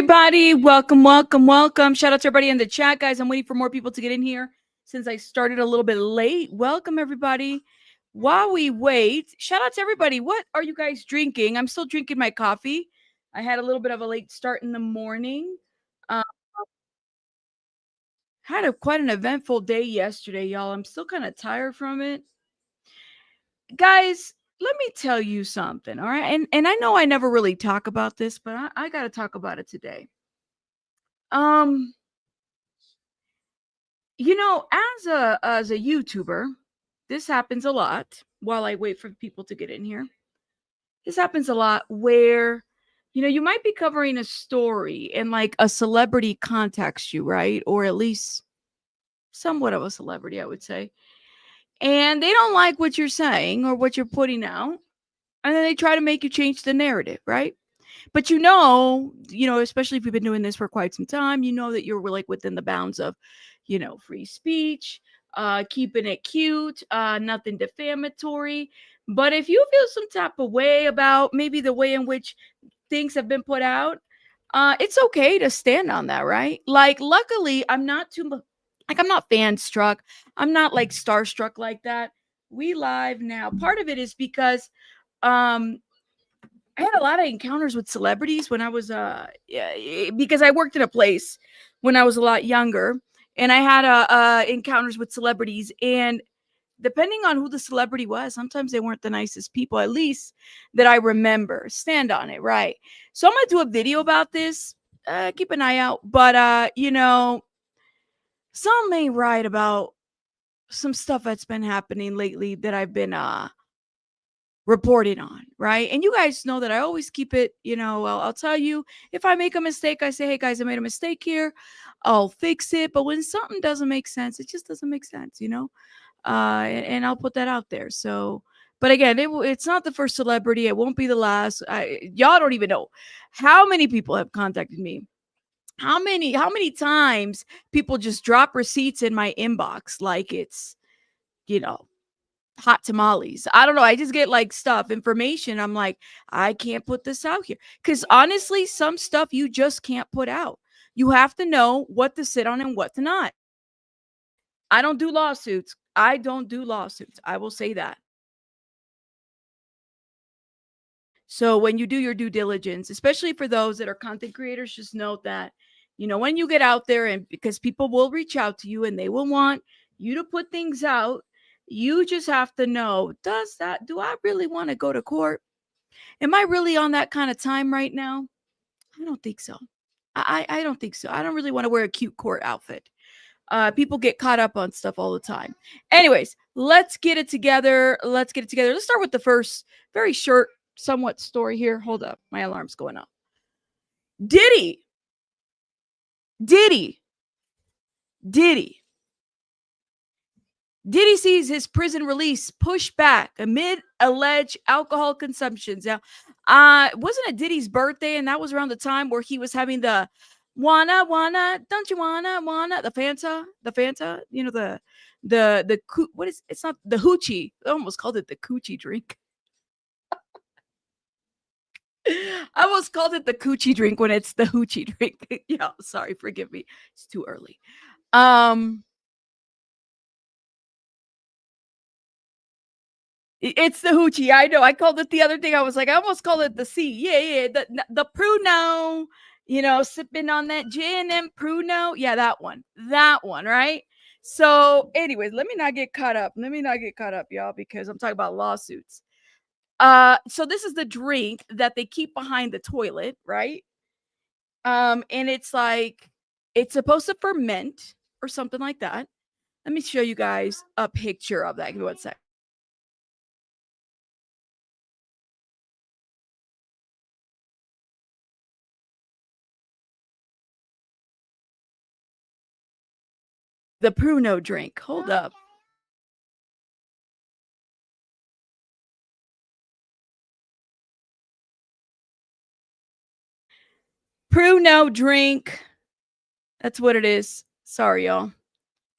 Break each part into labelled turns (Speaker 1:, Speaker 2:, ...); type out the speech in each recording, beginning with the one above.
Speaker 1: everybody. Welcome, welcome, welcome. Shout out to everybody in the chat, guys. I'm waiting for more people to get in here since I started a little bit late. Welcome, everybody. While we wait, shout out to everybody. What are you guys drinking? I'm still drinking my coffee. I had a little bit of a late start in the morning. Uh, had quite an eventful day yesterday, y'all. I'm still kind of tired from it. Guys, let me tell you something, all right? And I know I never really talk about this, but I got to talk about it today. Um, as a YouTuber, this happens a lot while I wait for people to get in here. This happens a lot where you might be covering a story and like a celebrity contacts you, right? Or at least somewhat of a celebrity, I would say. And they don't like what you're saying or what you're putting out. And then they try to make you change the narrative, right? But especially if you've been doing this for quite some time, you know that you're like within the bounds of, free speech, keeping it cute, nothing defamatory. But if you feel some type of way about maybe the way in which things have been put out, it's okay to stand on that, right? Like, luckily, I'm not I'm not fan struck. I'm not like starstruck like that. We live now. Part of it is because, I had a lot of encounters with celebrities when I was because I worked in a place when I was a lot younger, and I had encounters with celebrities, and depending on who the celebrity was, sometimes they weren't the nicest people, at least that I remember. Stand on it, right? So I'm gonna do a video about this. Keep an eye out, but some may write about some stuff that's been happening lately that I've been reported on, right? And you guys know that I always keep it, I'll tell you if I make a mistake, I say, hey guys, I made a mistake here. I'll fix it. But when something doesn't make sense, it just doesn't make sense, and I'll put that out there. So, but again, it's not the first celebrity. It won't be the last. Y'all don't even know how many people have contacted me. How many times people just drop receipts in my inbox like it's, you know, hot tamales. I don't know. I just get like information. I'm like, I can't put this out here. Because honestly, some stuff you just can't put out. You have to know what to sit on and what to not. I don't do lawsuits. I don't do lawsuits. I will say that. So when you do your due diligence, especially for those that are content creators, just note that, when you get out there, and because people will reach out to you and they will want you to put things out, you just have to know, do I really want to go to court? Am I really on that kind of time right now? I don't think so. I don't think so. I don't really want to wear a cute court outfit. People get caught up on stuff all the time. Anyways, let's get it together. Let's start with the first very short, somewhat story here. Hold up. My alarm's going off. Diddy sees his prison release pushed back amid alleged alcohol consumptions. Now, wasn't it Diddy's birthday? And that was around the time where he was having the don't you wanna, the Fanta, what is, it's not the hoochie. I almost called it the coochie drink. I almost called it the coochie drink when it's the hoochie drink. Yeah, sorry, forgive me. It's too early. It's the hoochie. I know. I called it the other day. I was like, I almost called it the C. Yeah. The Pruno, sipping on that gin and Pruno. Yeah, that one, right? So, anyways, let me not get caught up, y'all, because I'm talking about lawsuits. So this is the drink that they keep behind the toilet, right? And it's like, it's supposed to ferment or something like that. Let me show you guys a picture of that. Give me one sec. The Pruno drink. Hold up. Pruno drink. That's what it is. Sorry, y'all.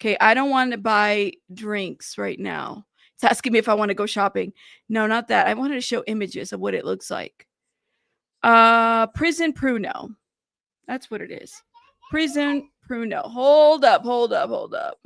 Speaker 1: Okay, I don't want to buy drinks right now. It's asking me if I want to go shopping. No, not that. I wanted to show images of what it looks like. Prison Pruno. That's what it is. Prison Pruno. Hold up, hold up, hold up.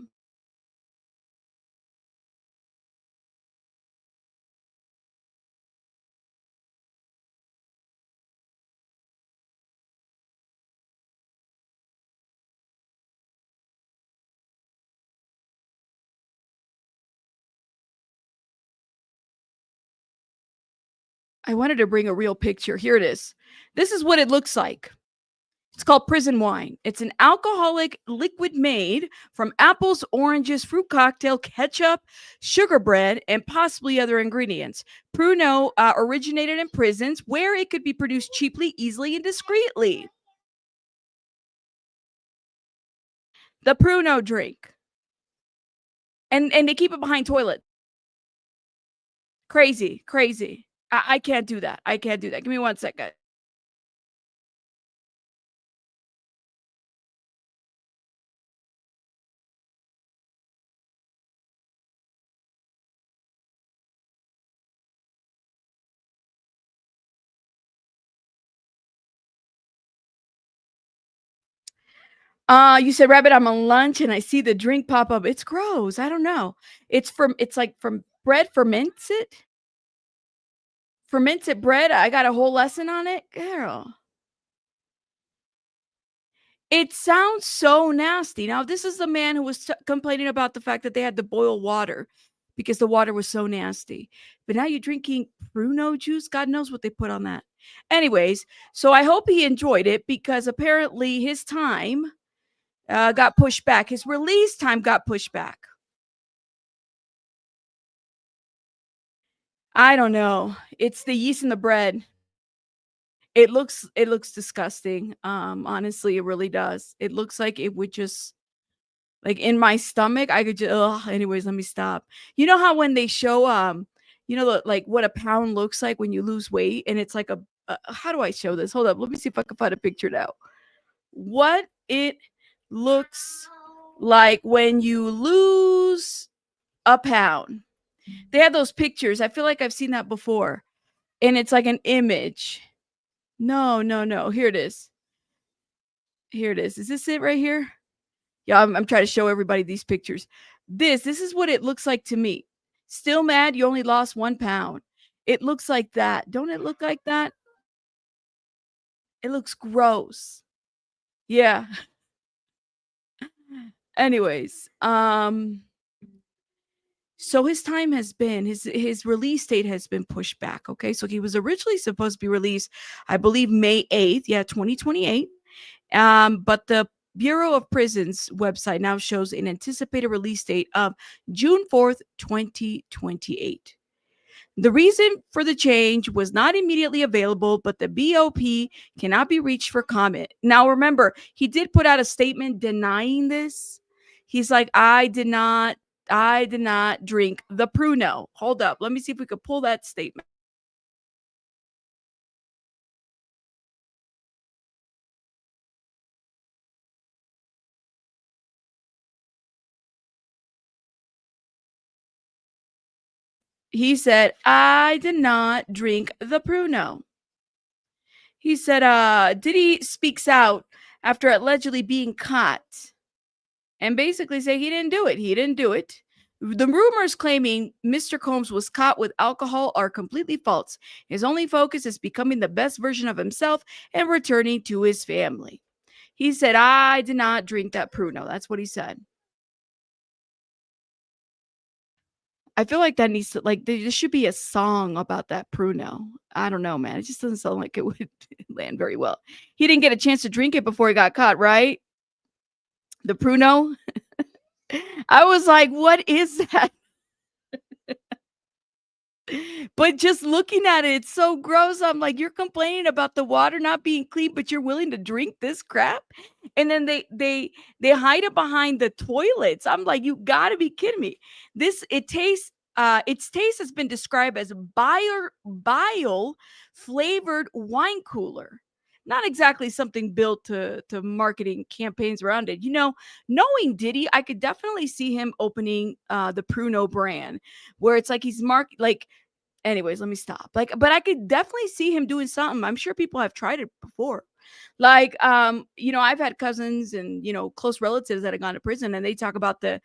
Speaker 1: I wanted to bring a real picture. Here it is. This is what it looks like. It's called prison wine. It's an alcoholic liquid made from apples, oranges, fruit cocktail, ketchup, sugar bread, and possibly other ingredients. Pruno originated in prisons where it could be produced cheaply, easily, and discreetly. The Pruno drink. And they keep it behind toilet. Crazy, crazy. I can't do that. I can't do that. Give me 1 second. You said, "Rabbit, I'm on lunch and I see the drink pop up." It's gross. I don't know. It's like from bread fermented bread. I got a whole lesson on it. Girl, it sounds so nasty. Now, this is the man who was complaining about the fact that they had to boil water because the water was so nasty. But now you're drinking Pruno juice. God knows what they put on that. Anyways, so I hope he enjoyed it because apparently his time got pushed back. His release time got pushed back. I don't know. It's the yeast in the bread. It looks disgusting. Honestly, it really does. It looks like it would just like in my stomach, I could just anyways, let me stop. You know how when they show like what a pound looks like when you lose weight and it's like a how do I show this? Hold up. Let me see if I can find a picture now. What it looks like when you lose a pound. They have those pictures. I feel like I've seen that before. And it's like an image. No, no, no. Here it is. Here it is. Is this it right here? Yeah, I'm trying to show everybody these pictures. This is what it looks like to me. Still mad you only lost 1 pound. It looks like that. Don't it look like that? It looks gross. Yeah. Anyways, so his time has been his release date has been pushed back. Okay, so he was originally supposed to be released, I believe May 8th, yeah, 2028. But the Bureau of Prisons website now shows an anticipated release date of June 4th, 2028. The reason for the change was not immediately available, but the BOP cannot be reached for comment. Now, remember, he did put out a statement denying this. He's like, I did not drink the Pruno. Hold up. Let me see if we could pull that statement. He said, I did not drink the Pruno. He said, Diddy speaks out after allegedly being caught and basically say he didn't do it. He didn't do it. The rumors claiming Mr. Combs was caught with alcohol are completely false. His only focus is becoming the best version of himself and returning to his family. He said, I did not drink that Pruno. That's what he said. I feel like that needs to there should be a song about that Pruno. I don't know, man. It just doesn't sound like it would land very well. He didn't get a chance to drink it before he got caught, right? The Pruno. I was like, what is that? But just looking at it, it's so gross. I'm like, you're complaining about the water not being clean, but you're willing to drink this crap? And then they hide it behind the toilets. I'm like, you gotta be kidding me. Its taste has been described as bile flavored wine cooler. Not exactly something built to marketing campaigns around it. Knowing Diddy, I could definitely see him opening the Pruno brand, where it's like he's like. Anyways, let me stop. But I could definitely see him doing something. I'm sure people have tried it before. Like, I've had cousins and, close relatives that have gone to prison, and they talk about the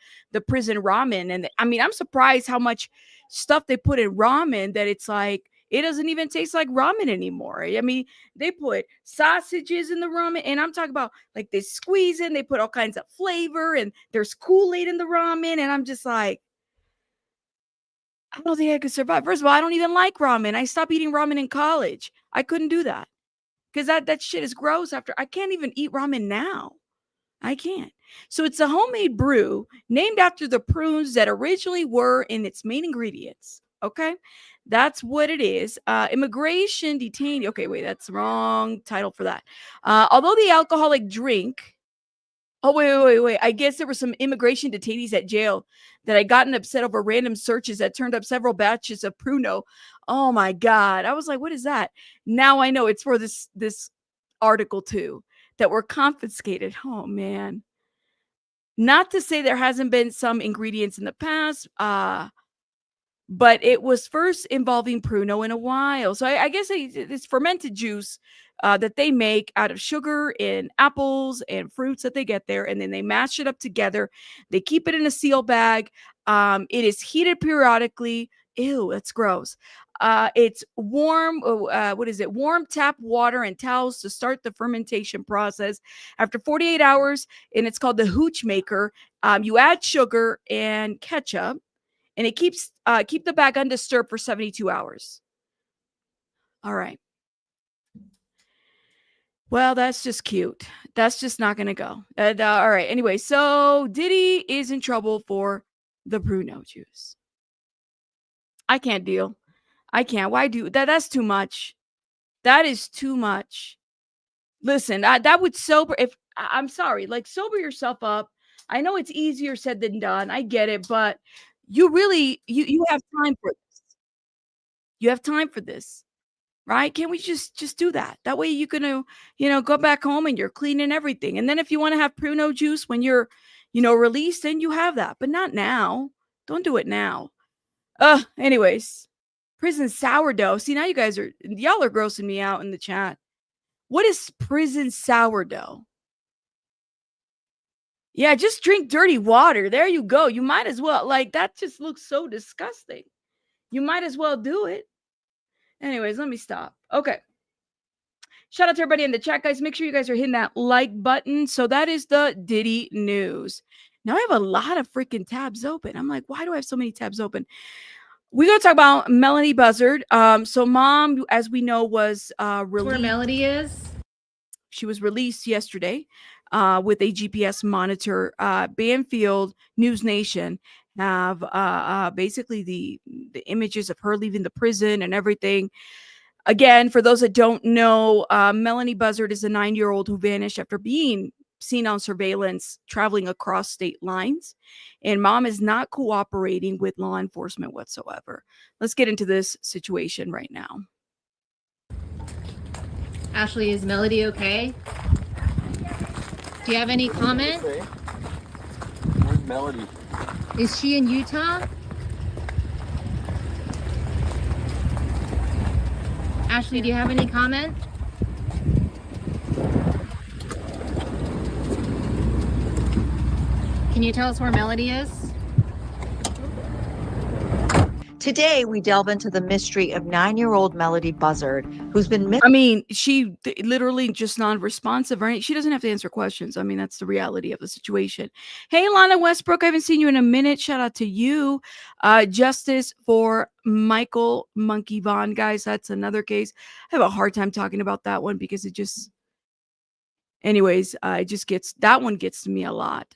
Speaker 1: prison ramen. And I mean, I'm surprised how much stuff they put in ramen that it's like it doesn't even taste like ramen anymore. I mean, they put sausages in the ramen, and I'm talking about like they squeeze in, they put all kinds of flavor, and there's Kool-Aid in the ramen, and I'm just like, I don't think I could survive. First of all, I don't even like ramen. I stopped eating ramen in college. I couldn't do that because that shit is gross. After I can't even eat ramen now. I can't. So it's a homemade brew named after the prunes that originally were in its main ingredients. Okay. That's what it is. Immigration detainee. Okay, wait, that's the wrong title for that. Although the alcoholic drink. Oh, wait. I guess there were some immigration detainees at jail that had gotten upset over random searches that turned up several batches of Pruno. Oh my God. I was like, what is that? Now I know it's for this article too, that were confiscated. Oh man. Not to say there hasn't been some ingredients in the past, but it was first involving Pruno in a while. So I guess it's fermented juice that they make out of sugar and apples and fruits that they get there, and then they mash it up together. They keep it in a seal bag. It is heated periodically. Ew, that's gross. It's warm. What is it? Warm tap water and towels to start the fermentation process. After 48 hours, and it's called the hooch maker. You add sugar and ketchup, and it keep the bag undisturbed for 72 hours. All right. Well, that's just cute. That's just not going to go. All right. Anyway, so Diddy is in trouble for the Bruno juice. I can't deal. I can't. Why do that? That's too much. That is too much. Listen, that would sober. If I'm sorry, like sober yourself up. I know it's easier said than done. I get it, but you really you have time for this. You have time for this. Right? Can't we just do that? That way you can, go back home and you're cleaning everything. And then if you want to have Pruno juice when you're, released, then you have that, but not now. Don't do it now. Anyways, prison sourdough. See, now y'all are grossing me out in the chat. What is prison sourdough? Yeah, just drink dirty water. There you go. You might as well. Like, that just looks so disgusting. You might as well do it. Anyways, let me stop. Okay. Shout out to everybody in the chat, guys. Make sure you guys are hitting that like button. So that is the Diddy news. Now I have a lot of freaking tabs open. I'm like, why do I have so many tabs open? We're going to talk about Melodee Buzzard. So mom, as we know, was released.
Speaker 2: Where Melodee is?
Speaker 1: She was released yesterday with a GPS monitor. Banfield News Nation have basically the images of her leaving the prison and everything. Again, for those that don't know, Melodee Buzzard is a 9-year-old who vanished after being seen on surveillance traveling across state lines. And mom is not cooperating with law enforcement whatsoever. Let's get into this situation right now.
Speaker 2: Ashley, is Melodee okay? Do you have any comment?
Speaker 3: Where's Melodee?
Speaker 2: Is she in Utah? Ashley, do you have any comment? Can you tell us where Melodee is?
Speaker 4: Today, we delve into the mystery of 9-year-old Melodee Buzzard, who's been missing.
Speaker 1: I mean, she literally just non-responsive, right? She doesn't have to answer questions. I mean, that's the reality of the situation. Hey, Lana Westbrook, I haven't seen you in a minute. Shout out to you. Justice for Michael Monkey Vaughn, guys. That's another case. I have a hard time talking about that one because it just... Anyways, that one gets to me a lot.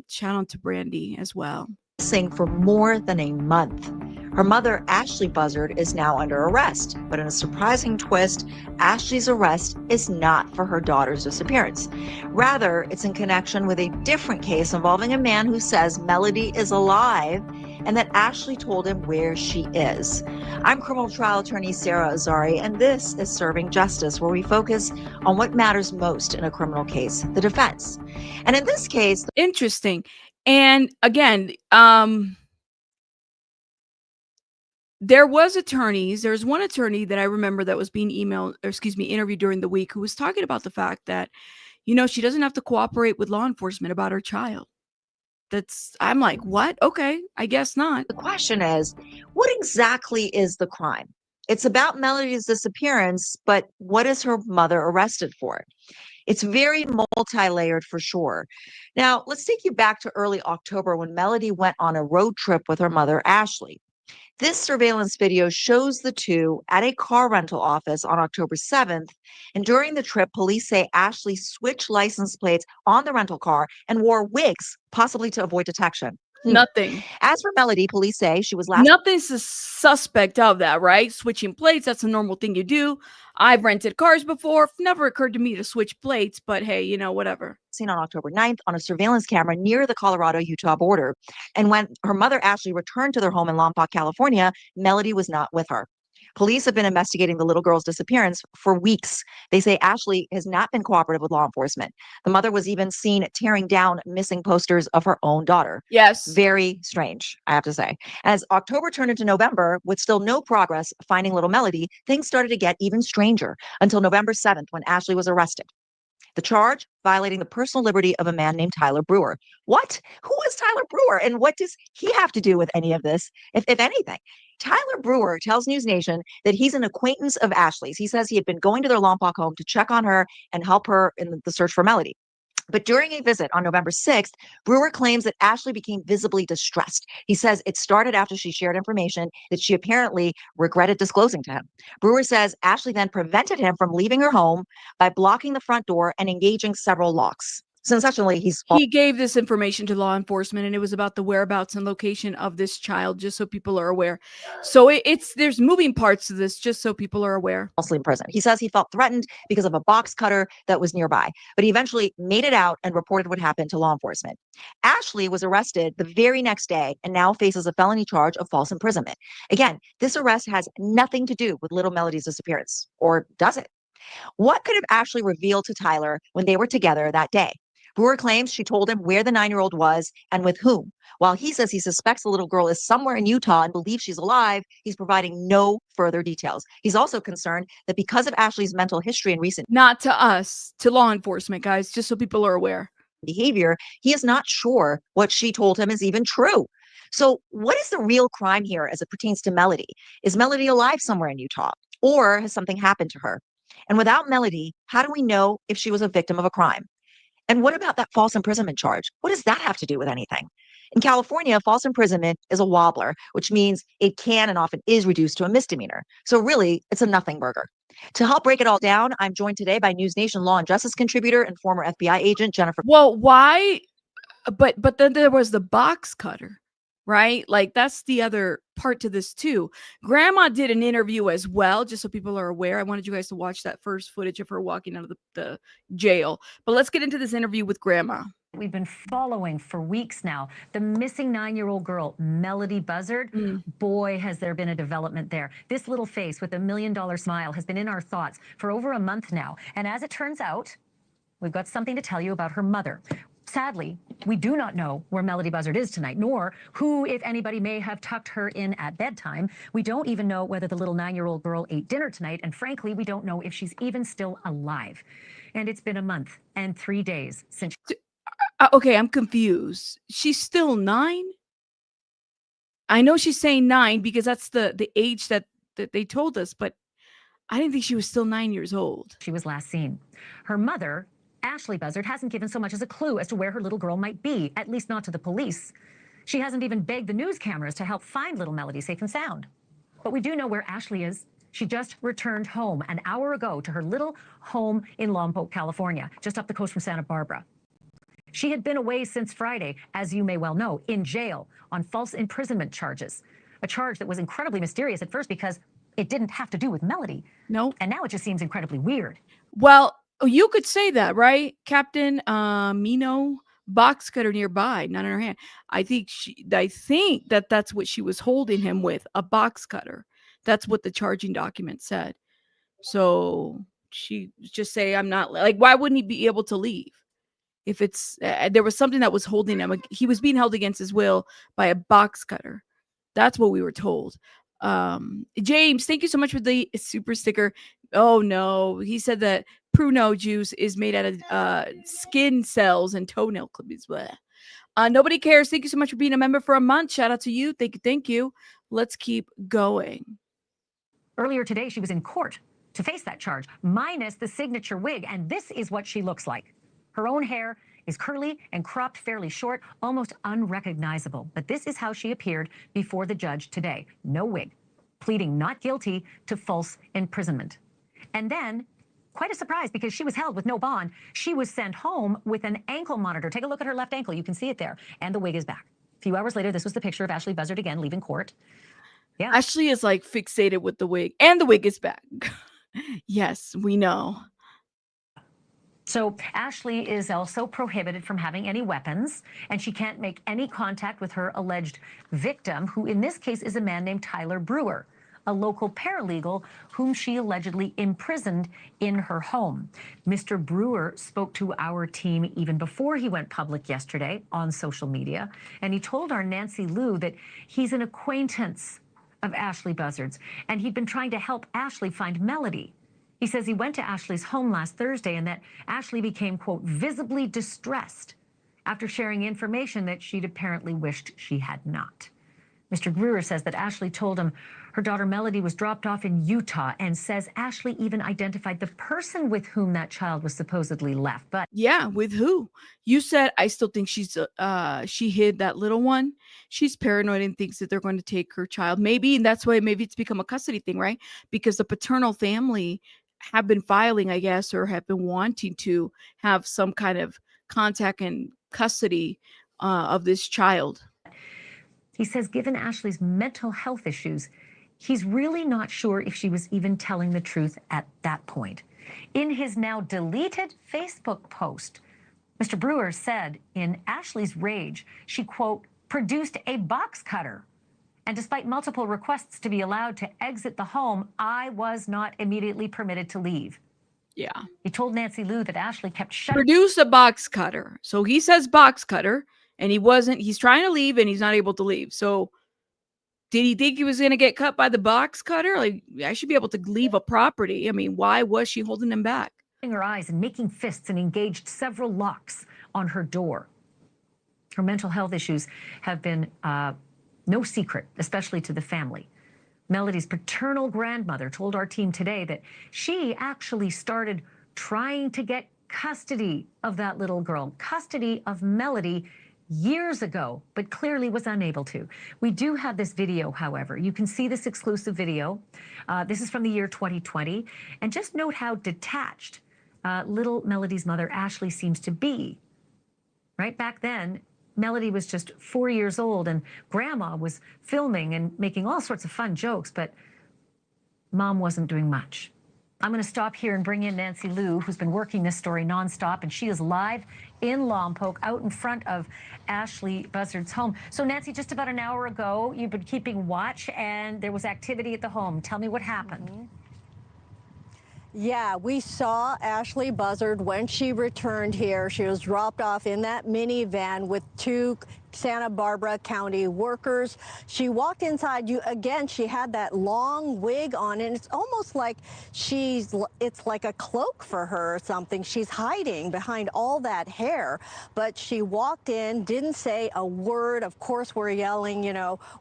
Speaker 1: Shout out to Brandy as well.
Speaker 4: For more than a month. Her mother, Ashley Buzzard, is now under arrest. But in a surprising twist, Ashley's arrest is not for her daughter's disappearance. Rather, it's in connection with a different case involving a man who says Melodee is alive and that Ashley told him where she is. I'm criminal trial attorney Sarah Azari, and this is Serving Justice, where we focus on what matters most in a criminal case, the defense. And in this case...
Speaker 1: Interesting. And again, there was attorneys. There's one attorney that I remember that was being interviewed during the week, who was talking about the fact that, she doesn't have to cooperate with law enforcement about her child. I'm like, what? Okay, I guess not.
Speaker 4: The question is, what exactly is the crime? It's about Melodee's disappearance, but what is her mother arrested for? It's very multi-layered for sure. Now, let's take you back to early October when Melodee went on a road trip with her mother, Ashley. This surveillance video shows the two at a car rental office on October 7th. And during the trip, police say Ashley switched license plates on the rental car and wore wigs, possibly to avoid detection.
Speaker 1: Nothing.
Speaker 4: As for Melodee, police say she was last
Speaker 1: Nothing's suspect of that, right? Switching plates, that's a normal thing you do. I've rented cars before. Never occurred to me to switch plates, but hey, whatever.
Speaker 4: seen on October 9th on a surveillance camera near the Colorado-Utah border. And when her mother Ashley returned to their home in Lompoc, California, Melodee was not with her. Police have been investigating the little girl's disappearance for weeks. They say Ashley has not been cooperative with law enforcement. The mother was even seen tearing down missing posters of her own daughter.
Speaker 1: Yes.
Speaker 4: Very strange, I have to say. As October turned into November, with still no progress finding little Melodee, things started to get even stranger until November 7th when Ashley was arrested. The charge, violating the personal liberty of a man named Tyler Brewer. What? Who is Tyler Brewer? And what does he have to do with any of this, if anything? Tyler Brewer tells News Nation that he's an acquaintance of Ashley's. He says he had been going to their Lompoc home to check on her and help her in the search for Melodee. But during a visit on November 6th, Brewer claims that Ashley became visibly distressed. He says it started after she shared information that she apparently regretted disclosing to him. Brewer says Ashley then prevented him from leaving her home by blocking the front door and engaging several locks. Sensationally,
Speaker 1: he gave this information to law enforcement, and it was about the whereabouts and location of this child, just so people are aware. So there's moving parts to this, just so people are aware.
Speaker 4: Falsely imprisoned. He says he felt threatened because of a box cutter that was nearby, but he eventually made it out and reported what happened to law enforcement. Ashley was arrested the very next day and now faces a felony charge of false imprisonment. Again, this arrest has nothing to do with little Melodee's disappearance, or does it? What could have Ashley revealed to Tyler when they were together that day? Brewer claims she told him where the 9-year-old was and with whom. While he says he suspects the little girl is somewhere in Utah and believes she's alive, he's providing no further details. He's also concerned that because of Ashley's mental history and recent
Speaker 1: not to us, to law enforcement, guys, just so people are aware,
Speaker 4: behavior, he is not sure what she told him is even true. So what is the real crime here as it pertains to Melodee? Is Melodee alive somewhere in Utah, or has something happened to her? And without Melodee, how do we know if she was a victim of a crime? And what about that false imprisonment charge? What does that have to do with anything? In California, false imprisonment is a wobbler, which means it can and often is reduced to a misdemeanor. So really, it's a nothing burger. To help break it all down, I'm joined today by News Nation law and justice contributor and former FBI agent Jennifer.
Speaker 1: Well, why? But then there was the box cutter, right? Like, that's the other part to this too. Grandma did an interview as well, just so people are aware. I wanted you guys to watch that first footage of her walking out of the jail. But let's get into this interview with Grandma.
Speaker 5: We've been following for weeks now the missing 9-year-old girl, Melodee Buzzard. Boy, has there been a development there. This little face with a $1 million smile has been in our thoughts for over a month now. And as it turns out, we've got something to tell you about her mother. Sadly, we do not know where Melodee Buzzard is tonight, nor who, if anybody, may have tucked her in at bedtime. We don't even know whether the little 9-year-old girl ate dinner tonight, and frankly, we don't know if she's even still alive. And it's been a month and 3 days since...
Speaker 1: Okay, I'm confused. She's still 9? I know she's saying 9 because that's the age that they told us, but I didn't think she was still 9 years old.
Speaker 5: She was last seen. Her mother, Ashley Buzzard, hasn't given so much as a clue as to where her little girl might be, at least not to the police. She hasn't even begged the news cameras to help find little Melodee safe and sound. But we do know where Ashley is. She just returned home an hour ago to her little home in Lompoc, California, just up the coast from Santa Barbara. She had been away since Friday, as you may well know, in jail on false imprisonment charges, a charge that was incredibly mysterious at first because it didn't have to do with Melodee.
Speaker 1: No.
Speaker 5: And now it just seems incredibly weird.
Speaker 1: Well, you could say that, right, Captain Mino? Box cutter nearby, not in her hand. I think that's what she was holding him with, a box cutter. That's what the charging document said. So she just say, I'm not, like, why wouldn't he be able to leave? If it's there was something that was holding him, he was being held against his will by a box cutter. That's what we were told. James, thank you so much for the super sticker. Oh no, he said that pruno juice is made out of skin cells and toenail clippings. Bleh. Nobody cares. Thank you so much for being a member for a month. Shout out to you. Thank you. Thank you. Let's keep going.
Speaker 5: Earlier today, she was in court to face that charge, minus the signature wig, and this is what she looks like. Her own hair is curly and cropped fairly short, almost unrecognizable. But this is how she appeared before the judge today. No wig, pleading not guilty to false imprisonment. And then, quite a surprise, because she was held with no bond, she was sent home with an ankle monitor. Take a look at her left ankle. You can see it there. And the wig is back. A few hours later, this was the picture of Ashley Buzzard again leaving court. Yeah.
Speaker 1: Ashley is like fixated with the wig, and the wig is back. Yes, we know.
Speaker 5: So Ashley is also prohibited from having any weapons, and she can't make any contact with her alleged victim, who in this case is a man named Tyler Brewer, a local paralegal whom she allegedly imprisoned in her home. Mr. Brewer spoke to our team even before he went public yesterday on social media, and he told our Nancy Liu that he's an acquaintance of Ashley Buzzard's, and he'd been trying to help Ashley find Melodee. He says he went to Ashley's home last Thursday and that Ashley became, quote, visibly distressed after sharing information that she'd apparently wished she had not. Mr. Brewer says that Ashley told him her daughter Melodee was dropped off in Utah, and says Ashley even identified the person with whom that child was supposedly left. But
Speaker 1: yeah, with who? You said, I still think she hid that little one. She's paranoid and thinks that they're going to take her child. Maybe, and that's why maybe it's become a custody thing, right? Because the paternal family have been filing, I guess, or have been wanting to have some kind of contact and custody of this child.
Speaker 5: He says, given Ashley's mental health issues, he's really not sure if she was even telling the truth at that point. In his now deleted Facebook post, Mr. Brewer said in Ashley's rage, she, quote, produced a box cutter. And despite multiple requests to be allowed to exit the home, I was not immediately permitted to leave.
Speaker 1: Yeah.
Speaker 5: He told Nancy Liu that Ashley kept shutting.
Speaker 1: Produce a box cutter. So he says box cutter, and he's trying to leave and he's not able to leave. So did he think he was going to get cut by the box cutter? Like, I should be able to leave a property. I mean, why was she holding him back?
Speaker 5: Her eyes and making fists and engaged several locks on her door. Her mental health issues have been no secret, especially to the family. Melodee's paternal grandmother told our team today that she actually started trying to get custody of that little girl, custody of Melodee, years ago, but clearly was unable to. We do have this video, however. You can see this exclusive video. This is from the year 2020. And just note how detached little Melodee's mother, Ashley, seems to be. Right back then, Melodee was just 4 years old, and Grandma was filming and making all sorts of fun jokes, but Mom wasn't doing much. I'm going to stop here and bring in Nancy Liu, who's been working this story nonstop, and she is live in Lompoc, out in front of Ashley Buzzard's home. So, Nancy, just about an hour ago, you've been keeping watch, and there was activity at the home. Tell me what happened.
Speaker 6: Mm-hmm. Yeah, we saw Ashley Buzzard when she returned here. She was dropped off in that minivan with two Santa Barbara County workers. She walked inside. She had that long wig on, and it's almost like it's like a cloak for her or something. She's hiding behind all that hair. But she walked in, didn't say a word. Of course, we're yelling,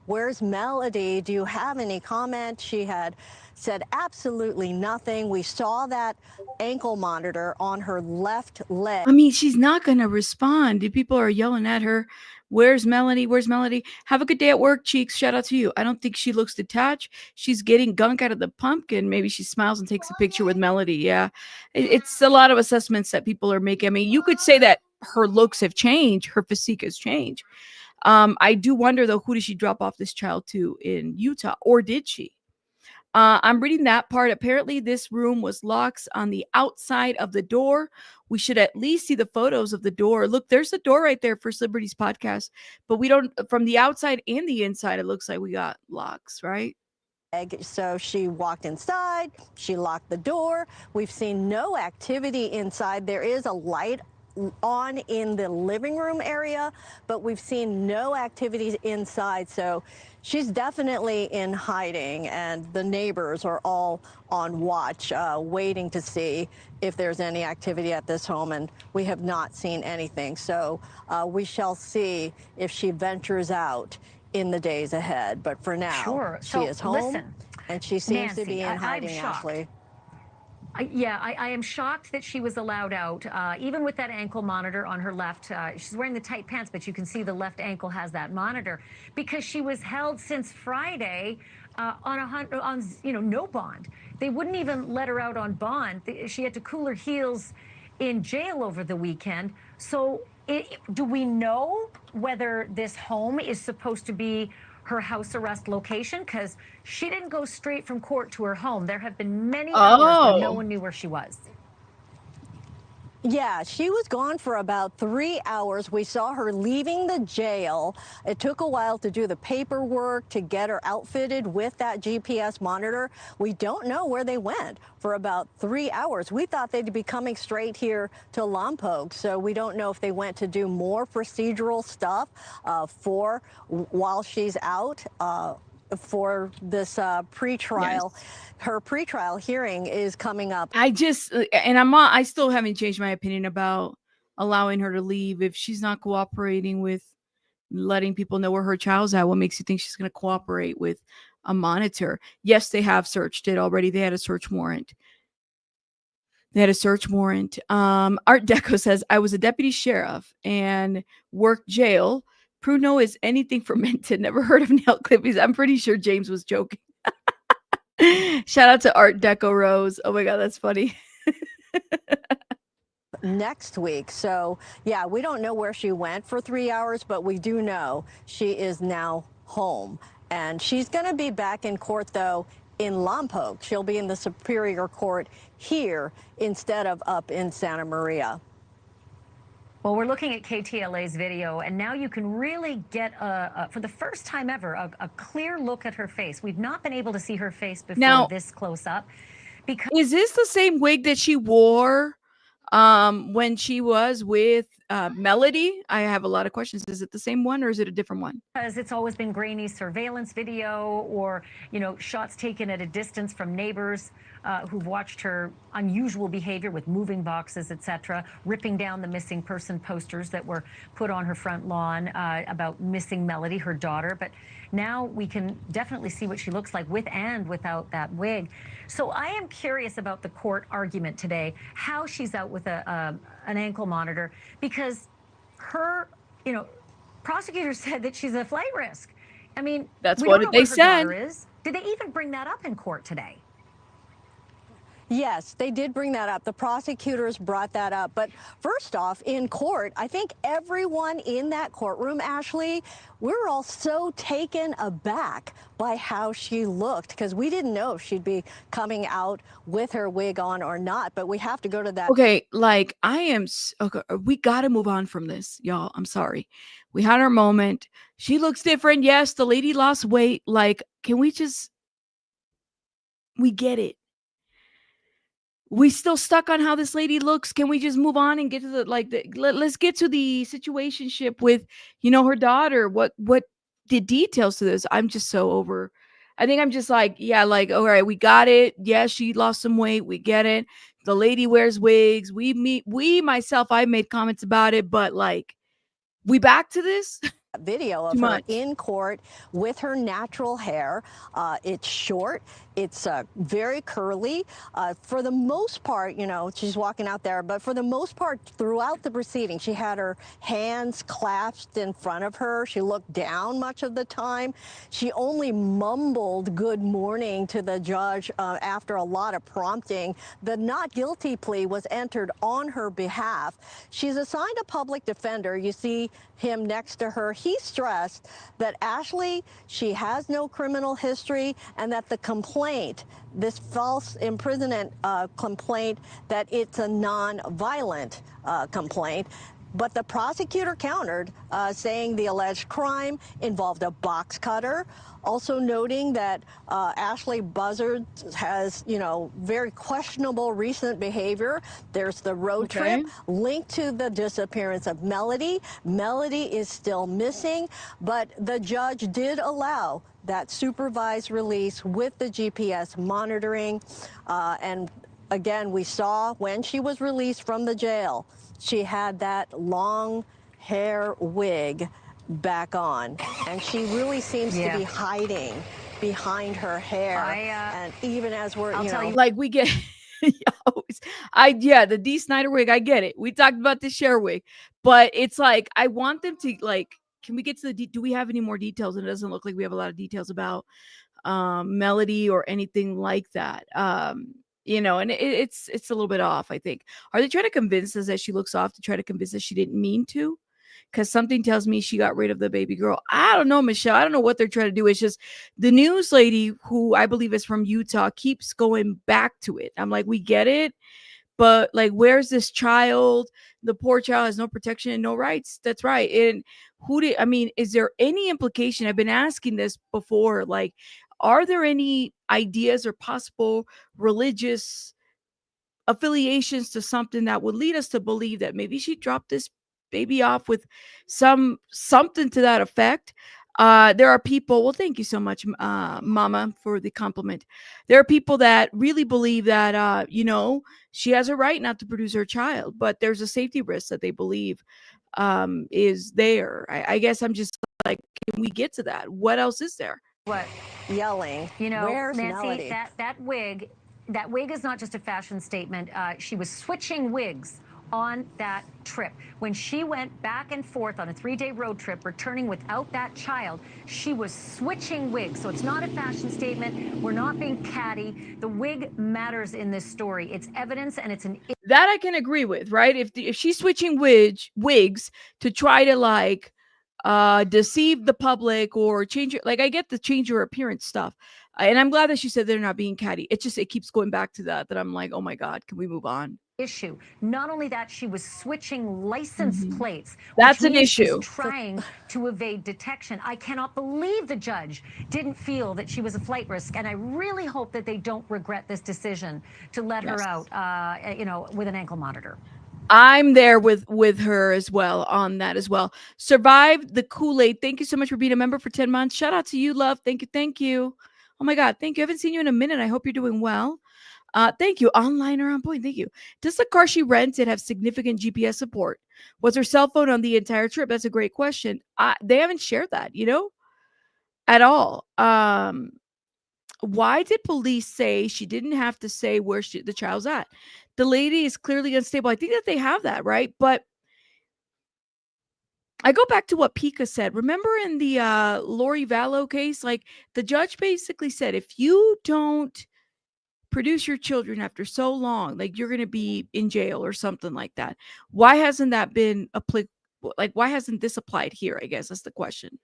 Speaker 6: where's Melodee? Do you have any comment? She had said absolutely nothing. We saw that ankle monitor on her left leg.
Speaker 1: I mean, she's not going to respond. People are yelling at her. Where's Melodee? Where's Melodee? Have a good day at work, Cheeks. Shout out to you. I don't think she looks detached. She's getting gunk out of the pumpkin. Maybe she smiles and takes a picture with Melodee. Yeah. It's a lot of assessments that people are making. I mean, you could say that her looks have changed. Her physique has changed. I do wonder, though, who did she drop off this child to in Utah? Or did she? I'm reading that part. Apparently, this room was locked on the outside of the door. We should at least see the photos of the door. Look, there's the door right there for Liberty's podcast. But we don't, from the outside and the inside, it looks like we got locks, right?
Speaker 6: So she walked inside. She locked the door. We've seen no activity inside. There is a light on in the living room area, but we've seen no activities inside. So she's definitely in hiding, and the neighbors are all on watch, waiting to see if there's any activity at this home, and we have not seen anything. So we shall see if she ventures out in the days ahead. But for now,
Speaker 5: Sure.
Speaker 6: she
Speaker 5: So,
Speaker 6: is home,
Speaker 5: listen,
Speaker 6: and she seems to
Speaker 5: Nancy,
Speaker 6: be in
Speaker 5: I'm
Speaker 6: hiding,
Speaker 5: shocked.
Speaker 6: Ashley.
Speaker 5: I am shocked that she was allowed out, even with that ankle monitor on her left. She's wearing the tight pants, but you can see the left ankle has that monitor, because she was held since Friday on no bond. They wouldn't even let her out on bond. She had to cool her heels in jail over the weekend. So do we know whether this home is supposed to be her house arrest location? Because she didn't go straight from court to her home. There have been many hours when no one knew where she was.
Speaker 6: Yeah, she was gone for about 3 hours. We saw her leaving the jail. It took a while to do the paperwork, to get her outfitted with that GPS monitor. We don't know where they went for about 3 hours. We thought they'd be coming straight here to Lompoc, so we don't know if they went to do more procedural stuff while she's out. For this pretrial. Yes. Her pretrial hearing is coming up.
Speaker 1: I still haven't changed my opinion about allowing her to leave if she's not cooperating with letting people know where her child's at. What makes you think she's going to cooperate with a monitor? Yes, they have searched it already. They had a search warrant. Art Deco says, I was a deputy sheriff and worked jail. Pruno is anything fermented. Never heard of nail clippings. I'm pretty sure James was joking. Shout out to Art Deco Rose. Oh my God, that's funny.
Speaker 6: Next week. So yeah, we don't know where she went for 3 hours, but we do know she is now home. And she's going to be back in court, though, in Lompoc. She'll be in the Superior Court here instead of up in Santa Maria.
Speaker 5: Well, we're looking at KTLA's video, and now you can really get, for the first time ever, a clear look at her face. We've not been able to see her face before this close up. Because
Speaker 1: is this the same wig that she wore when she was with Melodee? I have a lot of questions. Is it the same one or is it a different one?
Speaker 5: Because it's always been grainy surveillance video, or shots taken at a distance from neighbors who've watched her unusual behavior with moving boxes, etc., ripping down the missing person posters that were put on her front lawn about missing Melodee, her daughter. But now we can definitely see what she looks like with and without that wig. So I am curious about the court argument today, how she's out with an ankle monitor, because her, prosecutors said that she's a flight risk. I mean,
Speaker 1: that's
Speaker 5: we
Speaker 1: what
Speaker 5: don't know
Speaker 1: they
Speaker 5: where
Speaker 1: said.
Speaker 5: Her daughter is. Did they even bring that up in court today?
Speaker 6: Yes, they did bring that up. The prosecutors brought that up. But first off, in court, I think everyone in that courtroom, Ashley, we're all so taken aback by how she looked, because we didn't know if she'd be coming out with her wig on or not. But we have to go to that.
Speaker 1: Okay, okay, we got to move on from this, y'all. I'm sorry. We had our moment. She looks different. Yes, the lady lost weight. Can we get it. We still stuck on how this lady looks. Can we just move on and get to let's get to the situationship with, her daughter. What the details to this? I'm just so over. I think I'm just all right, we got it. Yeah, she lost some weight. We get it. The lady wears wigs. I made comments about it, but we back to this?
Speaker 6: Video of her in court with her natural hair. It's short. It's very curly. For the most part, she's walking out there, but for the most part, throughout the proceeding, she had her hands clasped in front of her. She looked down much of the time. She only mumbled good morning to the judge after a lot of prompting. The not guilty plea was entered on her behalf. She's assigned a public defender. You see him next to her. He stressed that Ashley, she has no criminal history, and that the complaint, this false imprisonment complaint, that it's a non-violent complaint. But the prosecutor countered, saying the alleged crime involved a box cutter, also noting that Ashley Buzzard has, very questionable recent behavior. There's the road trip linked to the disappearance of Melodee. Melodee is still missing, but the judge did allow that supervised release with the GPS monitoring. And again, we saw when she was released from the jail, she had that long hair wig back on, and she really seems to be hiding behind her hair. And even as we're,
Speaker 1: like we get, the D. Snyder wig, I get it. We talked about the Cher wig, but it's like I want them to like. Can we get to the? Do we have any more details? And it doesn't look like we have a lot of details about Melodee or anything like that. And it's a little bit off, I think. Are they trying to convince us that she looks off to try to convince us she didn't mean to? Because something tells me she got rid of the baby girl. I don't know, Michelle. I don't know what they're trying to do. It's just the news lady, who I believe is from Utah, keeps going back to it. I'm like, we get it, but like, where's this child? The poor child has no protection and no rights. That's right. And is there any implication? I've been asking this before, like, are there any ideas or possible religious affiliations to something that would lead us to believe that maybe she dropped this baby off with something to that effect? There are people, well, thank you so much, Mama, for the compliment. There are people that really believe that, she has a right not to produce her child, but there's a safety risk that they believe is there. I guess I'm just like, can we get to that? What else is there?
Speaker 6: What? Yelling. Where's
Speaker 5: Nancy,
Speaker 6: Melodee?
Speaker 5: that wig is not just a fashion statement. She was switching wigs on that trip. When she went back and forth on a 3-day road trip, returning without that child, she was switching wigs. So it's not a fashion statement. We're not being catty. The wig matters in this story. It's evidence, and it's
Speaker 1: that I can agree with, right? If she's switching wigs to try to like deceive the public or change it, like I get the change your appearance stuff, and I'm glad that she said they're not being catty. It keeps going back to that I'm like, oh my God, can we move on?
Speaker 5: Issue. Not only that, she was switching license plates.
Speaker 1: That's an issue.
Speaker 5: Trying to evade detection. I cannot believe the judge didn't feel that she was a flight risk, and I really hope that they don't regret this decision to let her out, with an ankle monitor.
Speaker 1: I'm there with her as well on that as well. Survived the Kool-Aid. Thank you so much for being a member for 10 months. Shout out to you, love. Thank you. Oh my God, thank you. I haven't seen you in a minute. I hope you're doing well. Thank you. Online or on point. Thank you. Does the car she rented have significant GPS support? Was her cell phone on the entire trip? That's a great question. They haven't shared that, at all. Why did police say she didn't have to say where the child's at? The lady is clearly unstable. I think that they have that, right? But I go back to what Pika said. Remember in the Lori Vallow case, like the judge basically said, if you don't produce your children after so long, like you're going to be in jail or something like that. Why hasn't that been applicable? Like, why hasn't this applied here? I guess that's the question.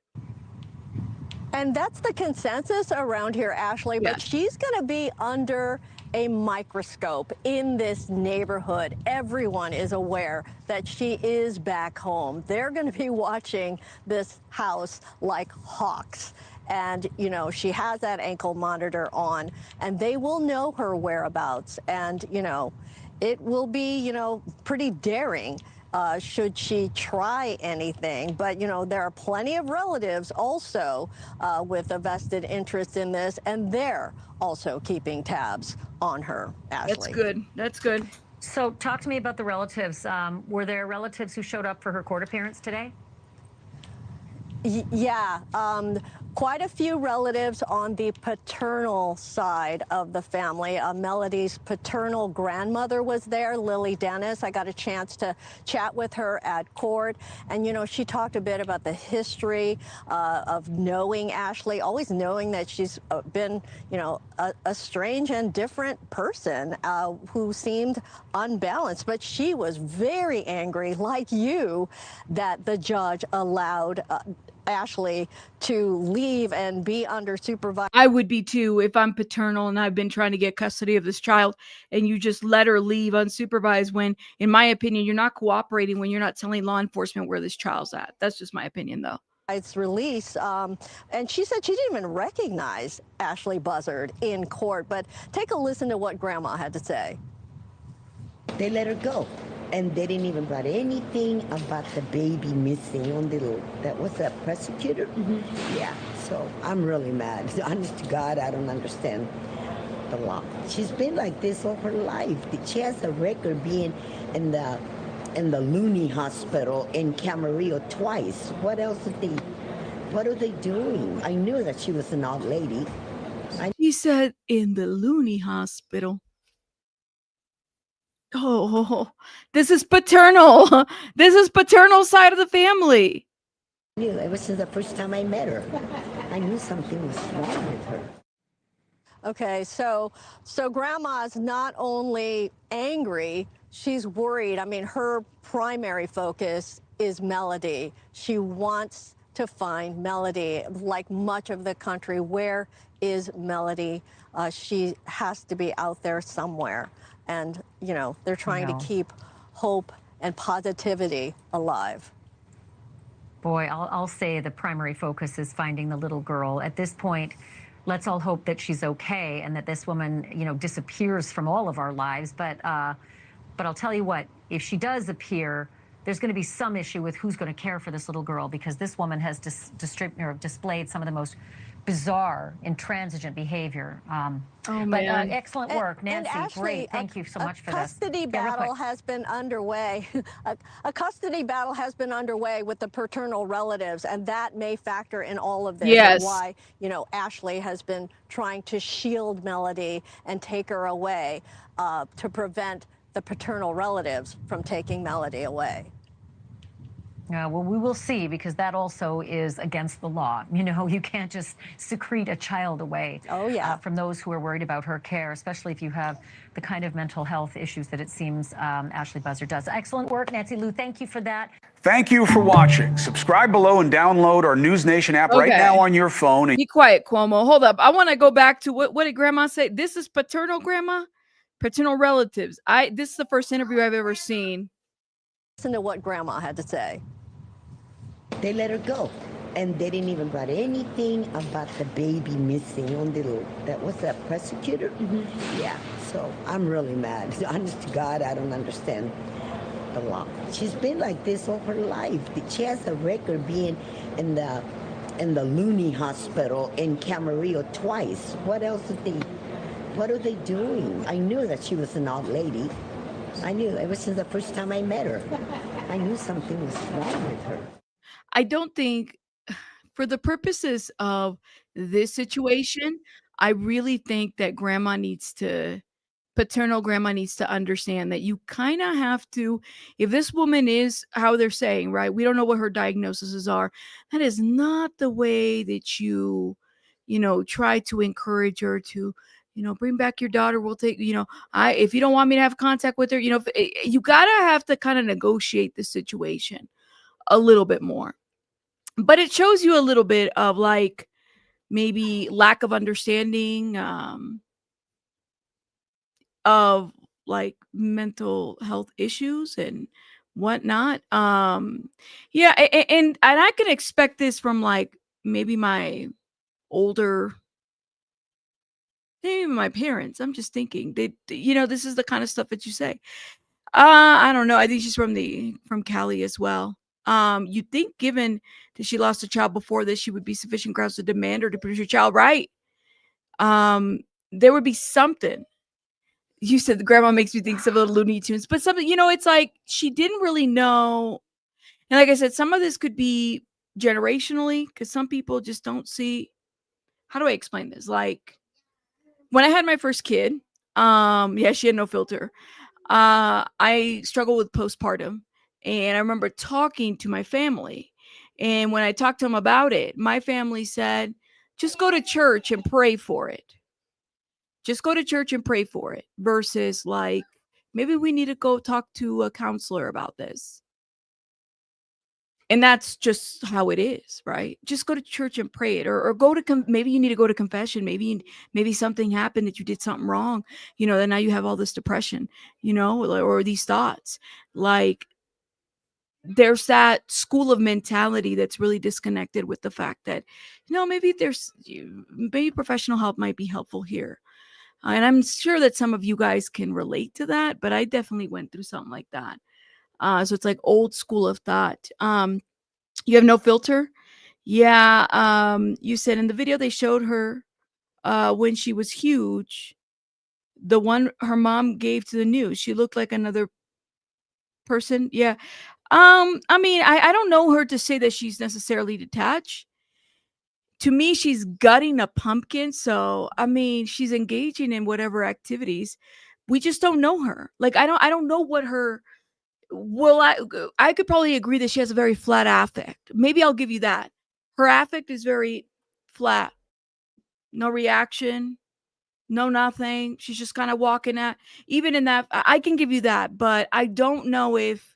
Speaker 6: And that's the consensus around here, Ashley, but she's going to be under a microscope in this neighborhood. Everyone is aware that she is back home. They're going to be watching this house like hawks. And, she has that ankle monitor on, and they will know her whereabouts. And, it will be, pretty daring should she try anything. But, there are plenty of relatives also with a vested interest in this, and they're also keeping tabs on her, Ashley.
Speaker 1: That's good.
Speaker 5: So talk to me about the relatives. Were there relatives who showed up for her court appearance today?
Speaker 6: Yeah, quite a few relatives on the paternal side of the family. Melodee's paternal grandmother was there, Lily Dennis. I got a chance to chat with her at court. And, she talked a bit about the history of knowing Ashley, always knowing that she's been, a strange and different person who seemed unbalanced. But she was very angry, like you, that the judge allowed Ashley to leave and be under supervision.
Speaker 1: I would be too if I'm paternal and I've been trying to get custody of this child and you just let her leave unsupervised when, in my opinion, you're not cooperating when you're not telling law enforcement where this child's at. That's just my opinion, though.
Speaker 6: Its release, and she said she didn't even recognize Ashley Buzzard in court. But take a listen to what Grandma had to say.
Speaker 7: They let her go, and they didn't even write anything about the baby missing on that was a prosecutor. Yeah, so I'm really mad. Honest to God, I don't understand the law. She's been like this all her life. She has a record being in the loony hospital in Camarillo twice. What are they doing? I knew that she was an old lady.
Speaker 1: He said in the loony hospital. Oh, this is paternal. This is paternal side of the family.
Speaker 7: I knew ever since the first time I met her. I knew something was wrong with her.
Speaker 6: Okay, so Grandma's not only angry, she's worried. I mean, her primary focus is Melodee. She wants to find Melodee. Like much of the country, where is Melodee? She has to be out there somewhere. And, you know, they're trying to keep hope and positivity alive.
Speaker 5: Boy, I'll say the primary focus is finding the little girl. At this point, let's all hope that she's okay and that this woman, you know, disappears from all of our lives. But I'll tell you what, if she does appear, there's going to be some issue with who's going to care for this little girl, because this woman has displayed some of the most bizarre, intransigent behavior. Excellent work, Nancy.
Speaker 6: And Ashley,
Speaker 5: great. Thank you so much for this.
Speaker 6: A custody battle has been underway. A custody battle has been underway with the paternal relatives, and that may factor in all of this.
Speaker 1: Yes.
Speaker 6: And why, you know, Ashley has been trying to shield Melodee and take her away to prevent the paternal relatives from taking Melodee away.
Speaker 5: Well, we will see, because that also is against the law. You know, you can't just secrete a child away from those who are worried about her care, especially if you have the kind of mental health issues that it seems Ashley Buzzard does. Excellent work, Nancy Lou. Thank you for that.
Speaker 8: Thank you for watching. Subscribe below and download our News Nation app right now on your phone.
Speaker 1: Be quiet, Cuomo. Hold up. I want to go back to what did Grandma say? This is paternal, Grandma? Paternal relatives. This is the first interview I've ever seen.
Speaker 6: Listen to what Grandma had to say.
Speaker 7: They let her go, and they didn't even write anything about the baby missing on that was a prosecutor. Yeah, so I'm really mad. Honest to God, I don't understand the law. She's been like this all her life. She has a record being in the loony hospital in Camarillo twice. What are they doing? I knew that she was an old lady. I knew ever since the first time I met her. I knew something was wrong with her.
Speaker 1: I don't think, for the purposes of this situation, I really think that paternal grandma needs to understand that you kind of have to, if this woman is how they're saying, right? We don't know what her diagnoses are. That is not the way that you try to encourage her to, bring back your daughter. We'll take, if you don't want me to have contact with her, you gotta have to kind of negotiate the situation a little bit more. But it shows you a little bit of like maybe lack of understanding of like mental health issues and whatnot. And I can expect this from like maybe my parents. I'm just thinking this is the kind of stuff that you say. I don't know. I think she's from Cali as well. You'd think, given that she lost a child before this, she would be sufficient grounds to demand her to produce your child, right? There would be something. You said the grandma makes me think some of the Looney Tunes, but something, it's like she didn't really know. And like I said, some of this could be generationally, because some people just don't see. How do I explain this? Like when I had my first kid, she had no filter. I struggled with postpartum. And I remember talking to my family. And when I talked to them about it, my family said, just go to church and pray for it. Just go to church and pray for it. Versus like, maybe we need to go talk to a counselor about this. And that's just how it is, right? Just go to church and pray it, or go to maybe you need to go to confession. Maybe something happened that you did something wrong, and now you have all this depression, or these thoughts. Like, there's that school of mentality that's really disconnected with the fact that, maybe professional help might be helpful here. And I'm sure that some of you guys can relate to that, but I definitely went through something like that. So it's like old school of thought. You have no filter? Yeah. You said in the video they showed her when she was huge, the one her mom gave to the news. She looked like another person. Yeah. I mean, I don't know her to say that she's necessarily detached. To me, she's gutting a pumpkin. So I mean, she's engaging in whatever activities. We just don't know her. Like, I don't know what her. Well, I could probably agree that she has a very flat affect. Maybe I'll give you that. Her affect is very flat. No reaction, no nothing. She's just kind of walking at. Even in that, I can give you that, but I don't know if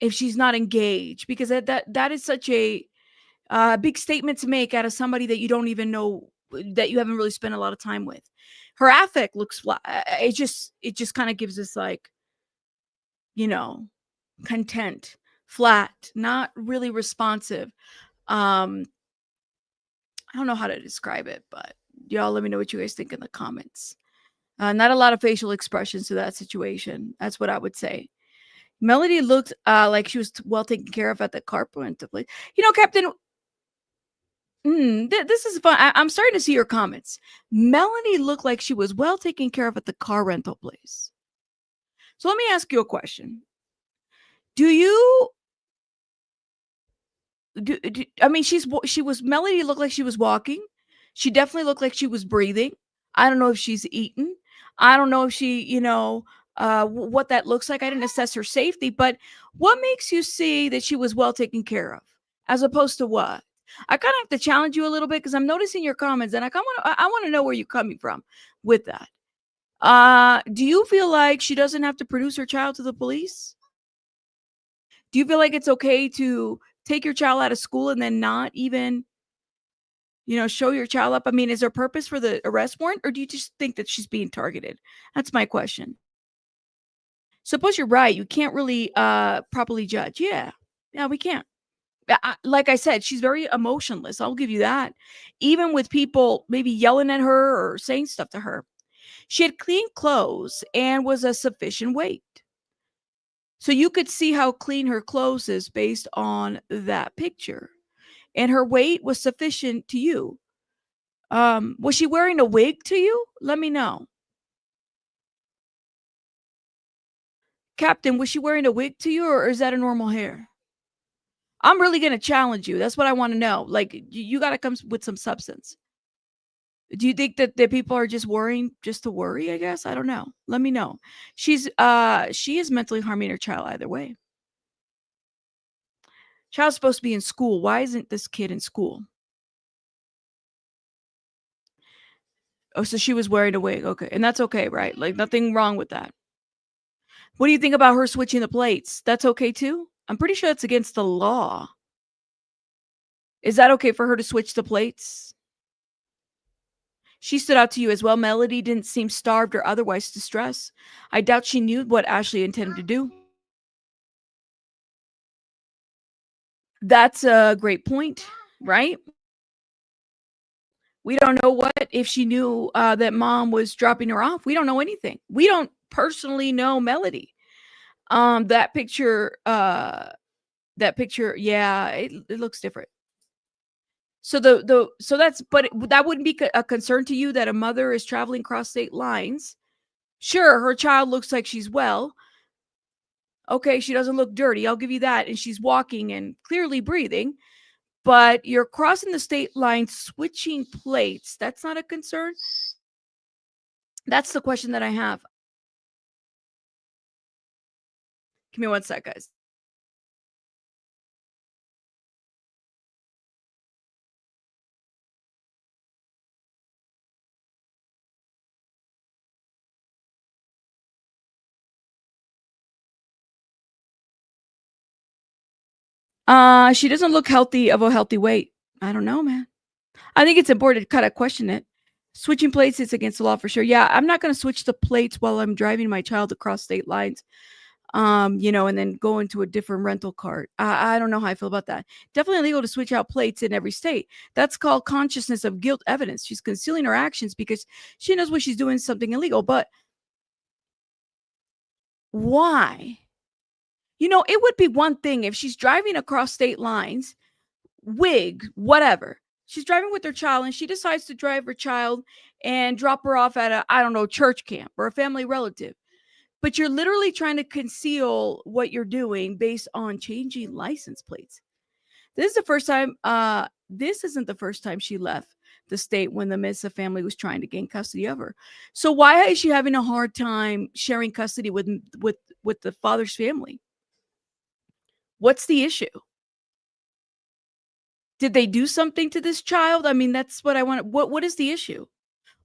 Speaker 1: she's not engaged, because that is such a big statement to make out of somebody that you don't even know, that you haven't really spent a lot of time with. Her affect looks flat. It just kind of gives us, like, you know, content, flat, not really responsive. Um, I don't know how to describe it, but y'all let me know what you guys think in the comments. Not a lot of facial expressions to that situation. That's what I would say. Melody looked like she was well taken care of at the car rental place. Captain, this is fun. I'm starting to see your comments. Melody looked like she was well taken care of at the car rental place. So let me ask you a question. Do you I mean, she was Melody looked like she was walking. She definitely looked like she was breathing. I don't know if she's eaten. I don't know if she, what that looks like. I didn't assess her safety, but what makes you see that she was well taken care of, as opposed to what? I kind of have to challenge you a little bit, because I'm noticing your comments, and I want to know where you're coming from with that. Do you feel like she doesn't have to produce her child to the police? Do you feel like it's okay to take your child out of school and then not even, show your child up? I mean, is there purpose for the arrest warrant, or do you just think that she's being targeted? That's my question. Suppose you're right. You can't really properly judge. Yeah. Yeah, we can't. Like I said, she's very emotionless. I'll give you that. Even with people maybe yelling at her or saying stuff to her. She had clean clothes and was a sufficient weight. So you could see how clean her clothes is based on that picture. And her weight was sufficient to you. Was she wearing a wig to you? Let me know. Captain, was she wearing a wig to you, or is that a normal hair? I'm really going to challenge you. That's what I want to know. Like, you got to come with some substance. Do you think that people are just worrying just to worry, I guess? I don't know. Let me know. She is mentally harming her child either way. Child's supposed to be in school. Why isn't this kid in school? Oh, so she was wearing a wig. Okay. And that's okay, right? Like, nothing wrong with that. What do you think about her switching the plates? That's okay too? I'm pretty sure that's against the law. Is that okay for her to switch the plates? She stood out to you as well. Melody didn't seem starved or otherwise distressed. I doubt she knew what Ashley intended to do. That's a great point, right? We don't know what if she knew that mom was dropping her off. We don't know anything. We don't personally know Melody. That picture, yeah, it looks different. So that wouldn't be a concern to you, that a mother is traveling across state lines. Sure, her child looks like she's well. Okay, she doesn't look dirty. I'll give you that. And she's walking and clearly breathing. But you're crossing the state line, switching plates. That's not a concern. That's the question that I have. Give me one sec, guys. She doesn't look healthy of a healthy weight. I don't know, man. I think it's important to kind of question it. Switching plates is against the law for sure. Yeah, I'm not going to switch the plates while I'm driving my child across state lines. And then go into a different rental cart. I don't know how I feel about that. Definitely illegal to switch out plates in every state. That's called consciousness of guilt evidence. She's concealing her actions because she knows what she's doing is something illegal. But why? It would be one thing if she's driving across state lines, wig, whatever. She's driving with her child and she decides to drive her child and drop her off at a, church camp or a family relative. But you're literally trying to conceal what you're doing based on changing license plates. This is the first time, this isn't the first time she left the state when the Mesa family was trying to gain custody of her. So why is she having a hard time sharing custody with the father's family? What's the issue? Did they do something to this child? I mean, that's what I want. What is the issue?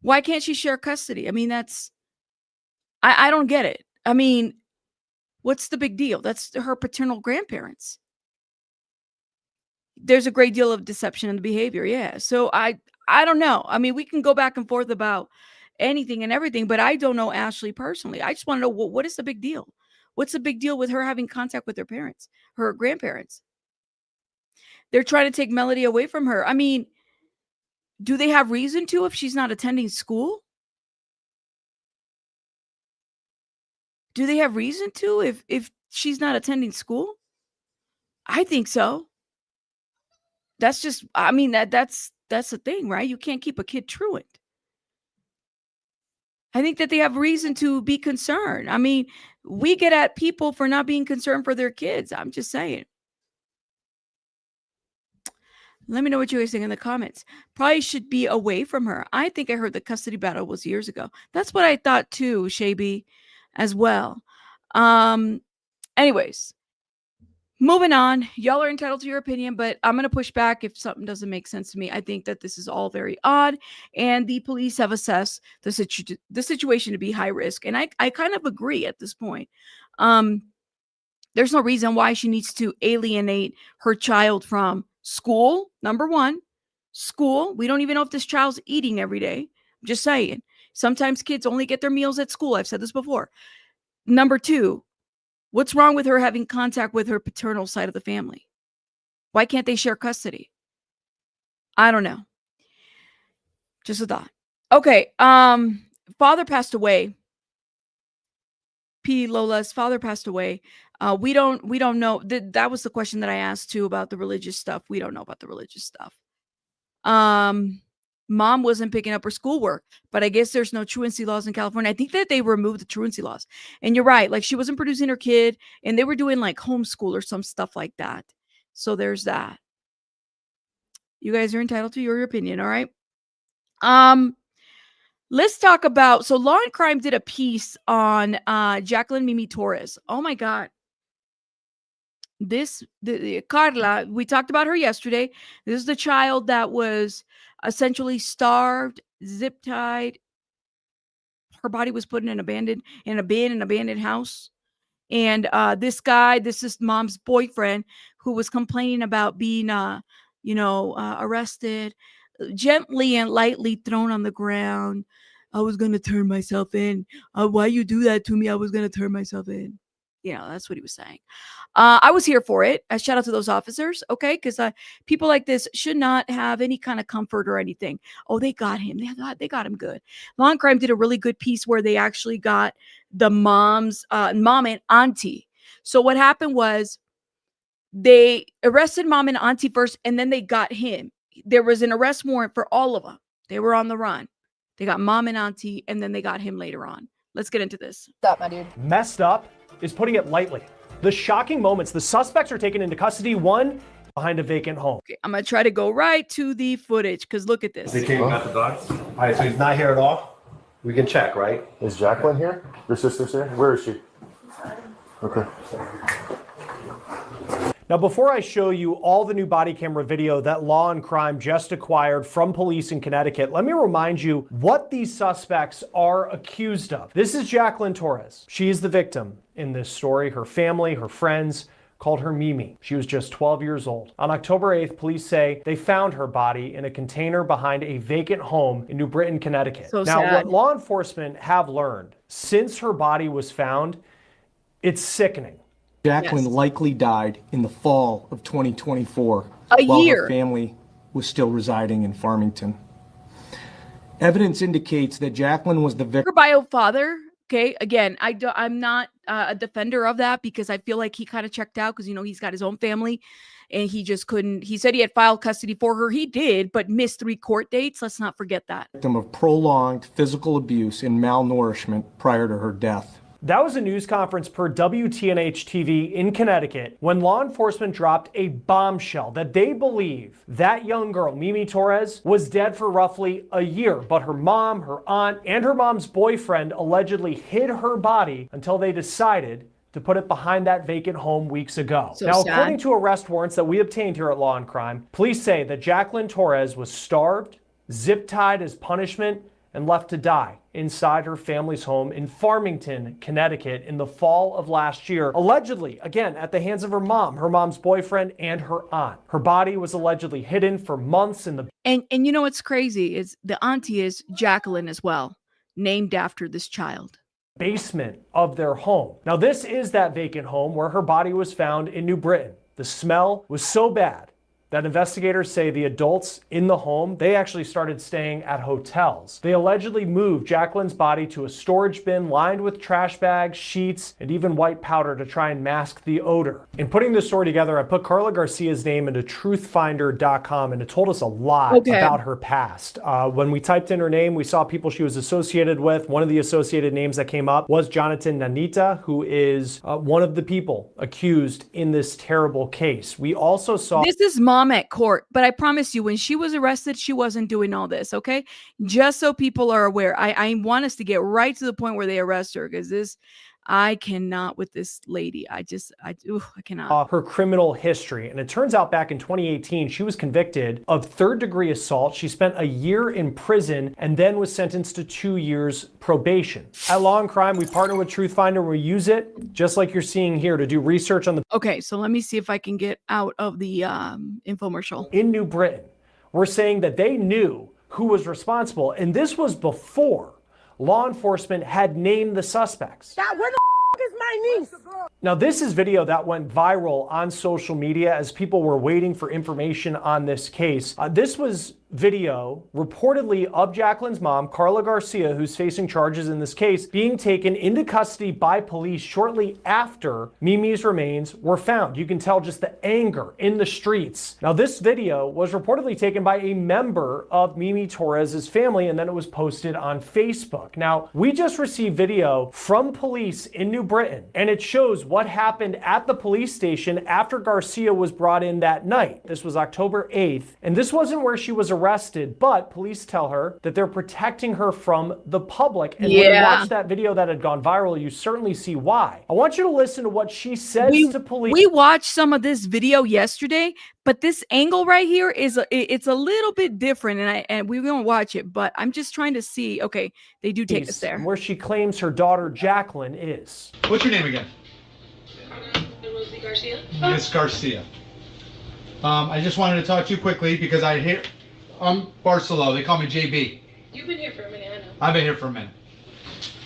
Speaker 1: Why can't she share custody? I mean, I don't get it. I mean, what's the big deal? That's her paternal grandparents. There's a great deal of deception in the behavior. Yeah. So I don't know. I mean, we can go back and forth about anything and everything, but I don't know Ashley personally. I just want to know what is the big deal? What's the big deal with her having contact with her parents, her grandparents? They're trying to take Melodee away from her. I mean, do they have reason to if she's not attending school? Do they have reason to if she's not attending school? I think so. That's just, I mean, that's the thing, right? You can't keep a kid truant. I think that they have reason to be concerned. I mean, we get at people for not being concerned for their kids. I'm just saying. Let me know what you guys think in the comments. Probably should be away from her. I think I heard the custody battle was years ago. That's what I thought too, Shaby, as well. Anyways, moving on. Y'all are entitled to your opinion, but I'm going to push back if something doesn't make sense to me. I think that this is all very odd, and the police have assessed the situation to be high risk, and I kind of agree at this point. There's no reason why she needs to alienate her child from school. Number one, school. We don't even know if this child's eating every day. I'm just saying. Sometimes kids only get their meals at school. I've said this before. Number two, what's wrong with her having contact with her paternal side of the family? Why can't they share custody? I don't know. Just a thought. Okay. Father passed away. P. Lola's father passed away. We don't know. That was the question that I asked too about the religious stuff. We don't know about the religious stuff. Mom wasn't picking up her schoolwork, but I guess there's no truancy laws in California. I think that they removed the truancy laws. And you're right. Like, she wasn't producing her kid, and they were doing like homeschool or some stuff like that. So there's that. You guys are entitled to your opinion. All right. Let's talk about, so Law and Crime did a piece on Jacqueline Mimi Torres. Oh my God. The Carla, we talked about her yesterday. This is the child that was essentially starved, zip tied. Her body was put in an abandoned house. And this is mom's boyfriend who was complaining about being, arrested, gently and lightly thrown on the ground. I was going to turn myself in. Why you do that to me? I was going to turn myself in. That's what he was saying. I was here for it. Shout out to those officers, okay? Because people like this should not have any kind of comfort or anything. Oh, they got him. They got him good. Law and Crime did a really good piece where they actually got the mom and auntie. So what happened was they arrested mom and auntie first, and then they got him. There was an arrest warrant for all of them. They were on the run. They got mom and auntie, and then they got him later on. Let's get into this.
Speaker 9: Stop, my dude. Messed up is putting it lightly. The shocking moments. The suspects are taken into custody, one behind a vacant home.
Speaker 1: Okay, I'm going to try to go right to the footage, because look at this.
Speaker 10: They came and got the dogs. All right, so he's not here at all? We can check, right?
Speaker 11: Is Jacqueline here? Your sister's here? Where is she? Okay.
Speaker 9: Now, before I show you all the new body camera video that Law and Crime just acquired from police in Connecticut, let me remind you what these suspects are accused of. This is Jacqueline Torres. She is the victim in this story. Her family, her friends, called her Mimi. She was just 12 years old. On October 8th, police say they found her body in a container behind a vacant home in New Britain, Connecticut.
Speaker 1: So
Speaker 9: now,
Speaker 1: sad.
Speaker 9: what law enforcement have learned since her body was found, it's sickening.
Speaker 12: Jacqueline likely died in the fall of 2024
Speaker 1: A
Speaker 12: while
Speaker 1: year.
Speaker 12: her family was still residing in Farmington. Evidence indicates that Jacqueline was the victim.
Speaker 1: Her bio father, okay, again, I'm not a defender of that because I feel like he kind of checked out because, you know, he's got his own family and he just couldn't. He said he had filed custody for her. He did, but missed 3 court dates. Let's not forget that.
Speaker 12: Victim of prolonged physical abuse and malnourishment prior to her death.
Speaker 9: That was a news conference per WTNH TV in Connecticut when law enforcement dropped a bombshell that they believe that young girl, Mimi Torres, was dead for roughly a year. But her mom, her aunt, and her mom's boyfriend allegedly hid her body until they decided to put it behind that vacant home weeks ago.
Speaker 1: So
Speaker 9: now,
Speaker 1: sad.
Speaker 9: according to arrest warrants that we obtained here at Law and Crime, police say that Jacqueline Torres was starved, zip-tied as punishment, and left to die inside her family's home in Farmington, Connecticut in the fall of last year, allegedly, again, at the hands of her mom, her mom's boyfriend, and her aunt. Her body was allegedly hidden for months in the...
Speaker 1: And you know what's crazy is the auntie is Jacqueline as well, named after this child.
Speaker 9: Basement of their home. Now, this is that vacant home where her body was found in New Britain. The smell was so bad that investigators say the adults in the home, they actually started staying at hotels. They allegedly moved Jacqueline's body to a storage bin lined with trash bags, sheets, and even white powder to try and mask the odor. In putting this story together, I put KARLA Garcia's name into truthfinder.com, and it told us a lot about her past. When we typed in her name, we saw people she was associated with. One of the associated names that came up was Jonathan Nanita, who is one of the people accused in this terrible case. We also saw...
Speaker 1: This is mom at court, but I promise you, when she was arrested, she wasn't doing all this, okay? Just so people are aware. I want us to get right to the point where they arrest her, because this, I cannot with this lady. I cannot.
Speaker 9: Her criminal history. And it turns out back in 2018, she was convicted of third-degree assault. She spent a year in prison and then was sentenced to 2 years probation. At Law and Crime, we partner with Truthfinder. We use it, just like you're seeing here, to do research on the...
Speaker 1: Okay, so let me see if I can get out of the infomercial.
Speaker 9: In New Britain, we're saying that they knew who was responsible, and this was before law enforcement had named the suspects.
Speaker 7: Where the is my niece?
Speaker 9: Now, this is video that went viral on social media as people were waiting for information on this case. This was video reportedly of Jacqueline's mom, KARLA Garcia, who's facing charges in this case, being taken into custody by police shortly after Mimi's remains were found. You can tell just the anger in the streets. Now, this video was reportedly taken by a member of Mimi Torres's family, and then it was posted on Facebook. Now, we just received video from police in New Britain, and it shows what happened at the police station after Garcia was brought in that night. This was October 8th, and this wasn't where she was arrested, but police tell her that they're protecting her from the public. And when you watch that video that had gone viral, you certainly see why. I want you to listen to what she says to police.
Speaker 1: We watched some of this video yesterday, but this angle right here is it's a little bit different, and we're gonna watch it, but I'm just trying to see. Okay, they do take us there.
Speaker 9: Where she claims her daughter Jacqueline is.
Speaker 13: What's your name again?
Speaker 14: Melodee Garcia.
Speaker 13: Miss Garcia. I just wanted to talk to you quickly because I'm Barcelo. They call me JB.
Speaker 14: You've been here for a minute, I know.
Speaker 13: I've been here for a minute.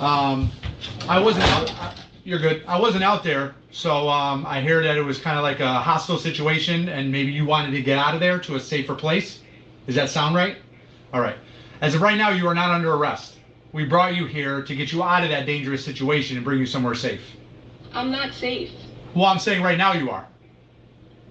Speaker 13: I wasn't out. You're good. I wasn't out there, so I hear that it was kind of like a hostile situation, and maybe you wanted to get out of there to a safer place. Does that sound right? All right. As of right now, you are not under arrest. We brought you here to get you out of that dangerous situation and bring you somewhere safe.
Speaker 14: I'm not safe.
Speaker 13: Well, I'm saying right now you are.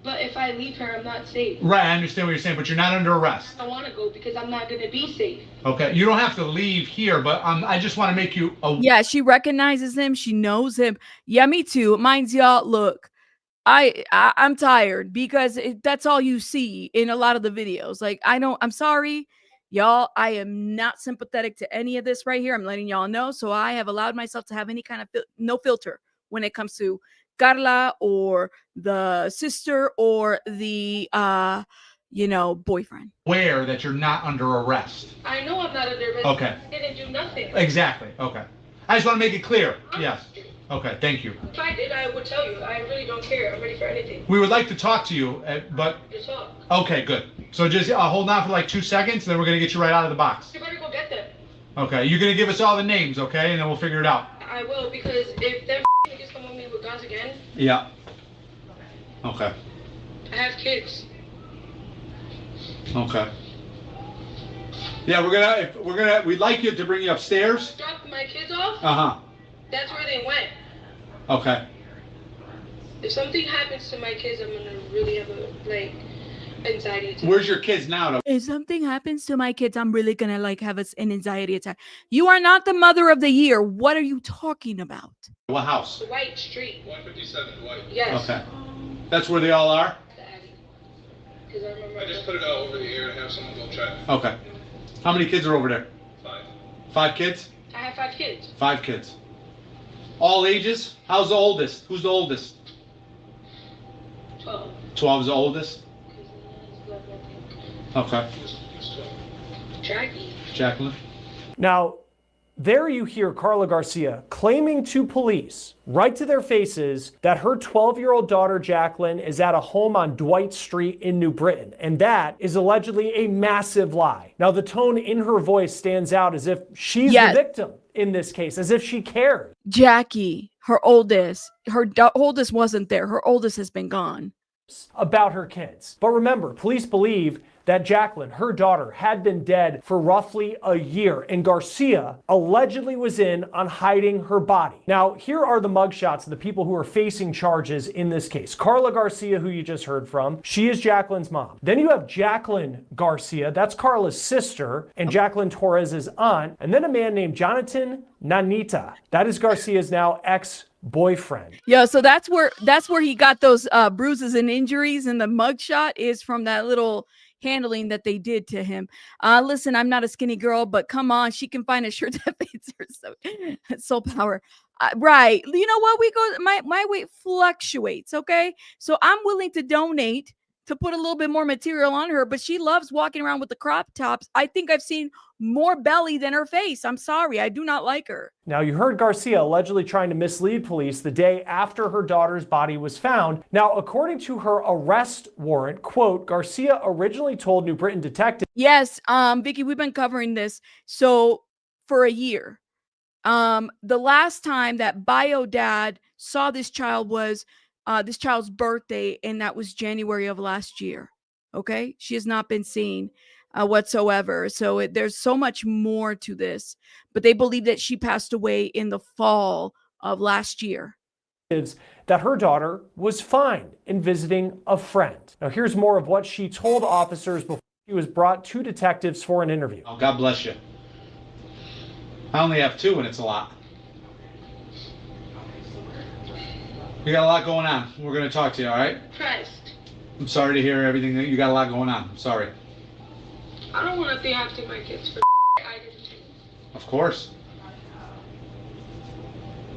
Speaker 14: But if I leave her, I'm not safe.
Speaker 13: Right, I understand what you're saying, but you're not under arrest.
Speaker 14: I want to go because I'm not going to be safe.
Speaker 13: Okay, you don't have to leave here, but I just want to make you aware.
Speaker 1: Yeah, she recognizes him. She knows him. Yeah, me too. Mind y'all, look, I'm tired because that's all you see in a lot of the videos. Like, I'm sorry, y'all. I am not sympathetic to any of this right here. I'm letting y'all know. So I have allowed myself to have any kind of no filter when it comes to KARLA or the sister or the boyfriend.
Speaker 13: Aware that you're not under arrest.
Speaker 14: I know I'm not under arrest.
Speaker 13: Okay.
Speaker 14: I didn't do nothing.
Speaker 13: Exactly. Okay. I just want to make it clear. Yes. Okay, thank you.
Speaker 14: If I did, I would tell you. I really don't care. I'm ready for anything.
Speaker 13: We would like to talk to you, but...
Speaker 14: Just talk.
Speaker 13: Okay, good. So just hold on for like 2 seconds, then we're going to get you right out of the box.
Speaker 14: You better go get them.
Speaker 13: Okay, you're going to give us all the names, okay? And then we'll figure it out.
Speaker 14: I will, because if them niggas come on me with guns again...
Speaker 13: Yeah. Okay.
Speaker 14: I have kids.
Speaker 13: Okay. Yeah, we'd like you to bring you upstairs.
Speaker 14: Drop my kids off?
Speaker 13: Uh-huh.
Speaker 14: That's where they went.
Speaker 13: Okay.
Speaker 14: If something happens to my kids, I'm gonna really have a, like, anxiety attack.
Speaker 13: Where's your kids now, though?
Speaker 1: If something happens to my kids, I'm really gonna like have an anxiety attack. You are not the mother of the year. What are you talking about?
Speaker 13: What house?
Speaker 14: White Street.
Speaker 10: 157 Dwight.
Speaker 14: Yes.
Speaker 13: Okay. That's where they all are?
Speaker 14: Because I remember.
Speaker 10: I just put it out over the air to have someone go check.
Speaker 13: Okay. How many kids are over there?
Speaker 10: 5.
Speaker 13: 5 kids?
Speaker 14: I have 5 kids.
Speaker 13: 5 kids. All ages? How's the oldest? Who's the oldest?
Speaker 14: 12.
Speaker 13: 12 is the oldest? Okay. Jacqueline.
Speaker 9: Now, there you hear KARLA GARCIA claiming to police, right to their faces, that her 12-year-old daughter, Jacqueline, is at a home on Dwight Street in New Britain. And that is allegedly a massive lie. Now, the tone in her voice stands out as if she's the victim in this case, as if she cared.
Speaker 1: Jackie, her oldest wasn't there. Her oldest has been gone.
Speaker 9: About her kids. But remember, police believe that Jacqueline, her daughter, had been dead for roughly a year, and Garcia allegedly was in on hiding her body. Now, here are the mugshots of the people who are facing charges in this case. KARLA GARCIA, who you just heard from, she is Jacqueline's mom. Then you have Jacqueline Garcia, that's Carla's sister, and Jacqueline Torres' aunt, and then a man named Jonathan Nanita. That is Garcia's now ex-boyfriend.
Speaker 1: Yeah, so that's where he got those bruises and injuries, and the mugshot is from that little handling that they did to him. Listen, I'm not a skinny girl, but come on, she can find a shirt that fits her. So soul power. Right. You know what? My weight fluctuates. Okay. So I'm willing to donate to put a little bit more material on her, but she loves walking around with the crop tops. I think I've seen more belly than her face. I'm sorry. I do not like her.
Speaker 9: Now, you heard Garcia allegedly trying to mislead police the day after her daughter's body was found. Now, according to her arrest warrant, quote, Garcia originally told New Britain detectives.
Speaker 1: Yes, Vicky, we've been covering this. So for a year, the last time that bio dad saw this child was this child's birthday, and that was January of last year. Okay, she has not been seen whatsoever. So there's so much more to this, but they believe that she passed away in the fall of last year.
Speaker 9: That her daughter was fine in visiting a friend. Now, here's more of what she told officers before she was brought to detectives for an interview.
Speaker 13: Oh, God bless you. I only have 2, and it's a lot. We got a lot going on. We're going to talk to you, all right?
Speaker 14: Christ.
Speaker 13: I'm sorry to hear everything. You got a lot going on. I'm sorry.
Speaker 14: I don't want nothing happen to my kids for I did too.
Speaker 13: Of course.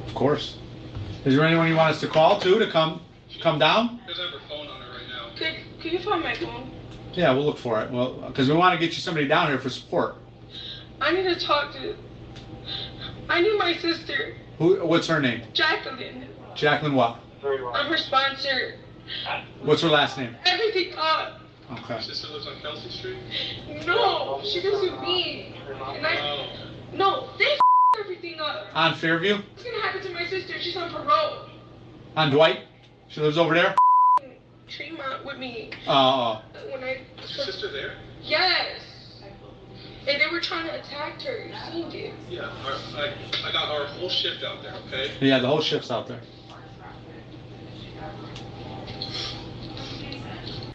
Speaker 13: Of course. Is there anyone you want us to call to come down?
Speaker 10: There's her phone on her right now.
Speaker 14: Could you find my phone?
Speaker 13: Yeah, we'll look for it. Well, because we want to get you somebody down here for support.
Speaker 14: I need to talk to. I need my sister.
Speaker 13: What's her name?
Speaker 14: Jacqueline.
Speaker 13: Jacqueline what?
Speaker 14: I'm her sponsor.
Speaker 13: What's her last name?
Speaker 14: Everything up.
Speaker 13: Okay.
Speaker 10: Your sister lives on Kelsey Street?
Speaker 14: No, she lives with me. And no, they everything up.
Speaker 13: On Fairview?
Speaker 14: What's gonna happen to my sister? She's on parole.
Speaker 13: On Dwight? She lives over there?
Speaker 14: Tremont with me.
Speaker 13: Oh.
Speaker 10: Is your sister there?
Speaker 14: Yes. And they were trying to attack her. You seen it?
Speaker 10: Yeah, I got our whole shift out there, okay?
Speaker 13: Yeah, the whole shift's out there.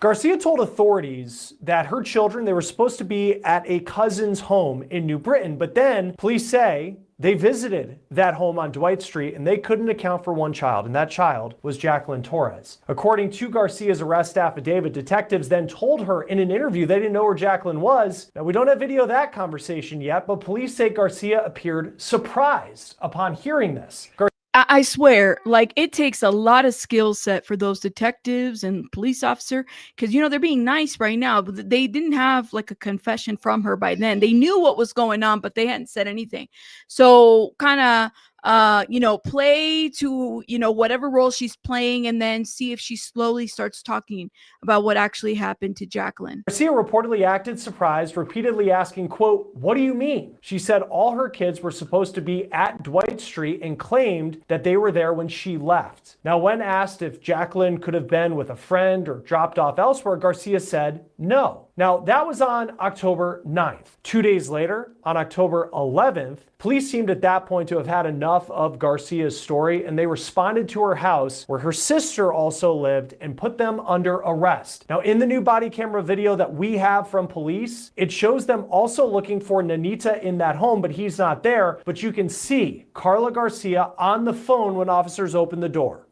Speaker 9: Garcia told authorities that her children, they were supposed to be at a cousin's home in New Britain, but then police say they visited that home on Dwight Street and they couldn't account for one child, and that child was Jacqueline Torres. According to Garcia's arrest affidavit, detectives then told her in an interview they didn't know where Jacqueline was. Now, we don't have video of that conversation yet, but police say Garcia appeared surprised upon hearing this.
Speaker 1: I swear, like, it takes a lot of skill set for those detectives and police officer, because, you know, they're being nice right now, but they didn't have like a confession from her by then. They knew what was going on, but they hadn't said anything. So kind play to, whatever role she's playing, and then see if she slowly starts talking about what actually happened to Jacqueline.
Speaker 9: Garcia reportedly acted surprised, repeatedly asking, quote, "What do you mean?" She said all her kids were supposed to be at Dwight Street and claimed that they were there when she left. Now, when asked if Jacqueline could have been with a friend or dropped off elsewhere, Garcia said no. Now, that was on October 9th. 2 days later, on October 11th, police seemed at that point to have had enough of Garcia's story, and they responded to her house, where her sister also lived, and put them under arrest. Now, in the new body camera video that we have from police, it shows them also looking for Nanita in that home, but he's not there. But you can see KARLA Garcia on the phone when officers open the door.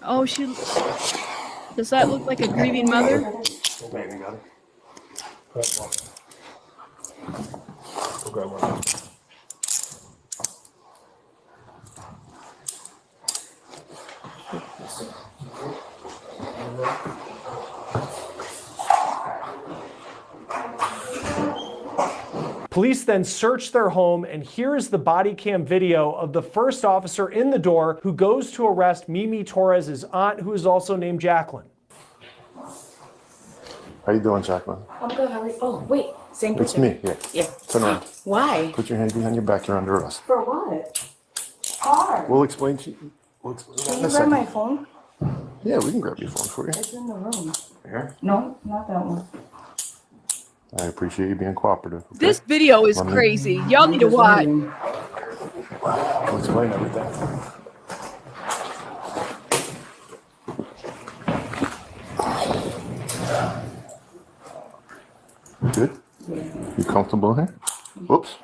Speaker 1: Oh, does that look like a grieving mother?
Speaker 9: Police then search their home, and here is the body cam video of the first officer in the door who goes to arrest Mimi Torres' aunt, who is also named Jacqueline.
Speaker 11: How you doing, Jacqueline?
Speaker 15: I'm good. How are you? Oh, wait. Same
Speaker 11: It's
Speaker 15: person.
Speaker 11: me, yeah.
Speaker 15: Yeah.
Speaker 11: Turn around.
Speaker 15: Why?
Speaker 11: Put your hand behind your back. You're under arrest.
Speaker 15: For what? Hard.
Speaker 11: We'll explain to you. We'll explain that
Speaker 15: Can
Speaker 11: in
Speaker 15: you
Speaker 11: a
Speaker 15: grab
Speaker 11: second.
Speaker 15: my phone?
Speaker 11: Yeah, we can grab your phone for you.
Speaker 15: It's in the room.
Speaker 11: Here.
Speaker 15: No, not that one.
Speaker 11: I appreciate you being cooperative. Okay?
Speaker 1: This video is crazy. Y'all need to watch.
Speaker 11: I'll explain everything. Good? You comfortable here? Whoops.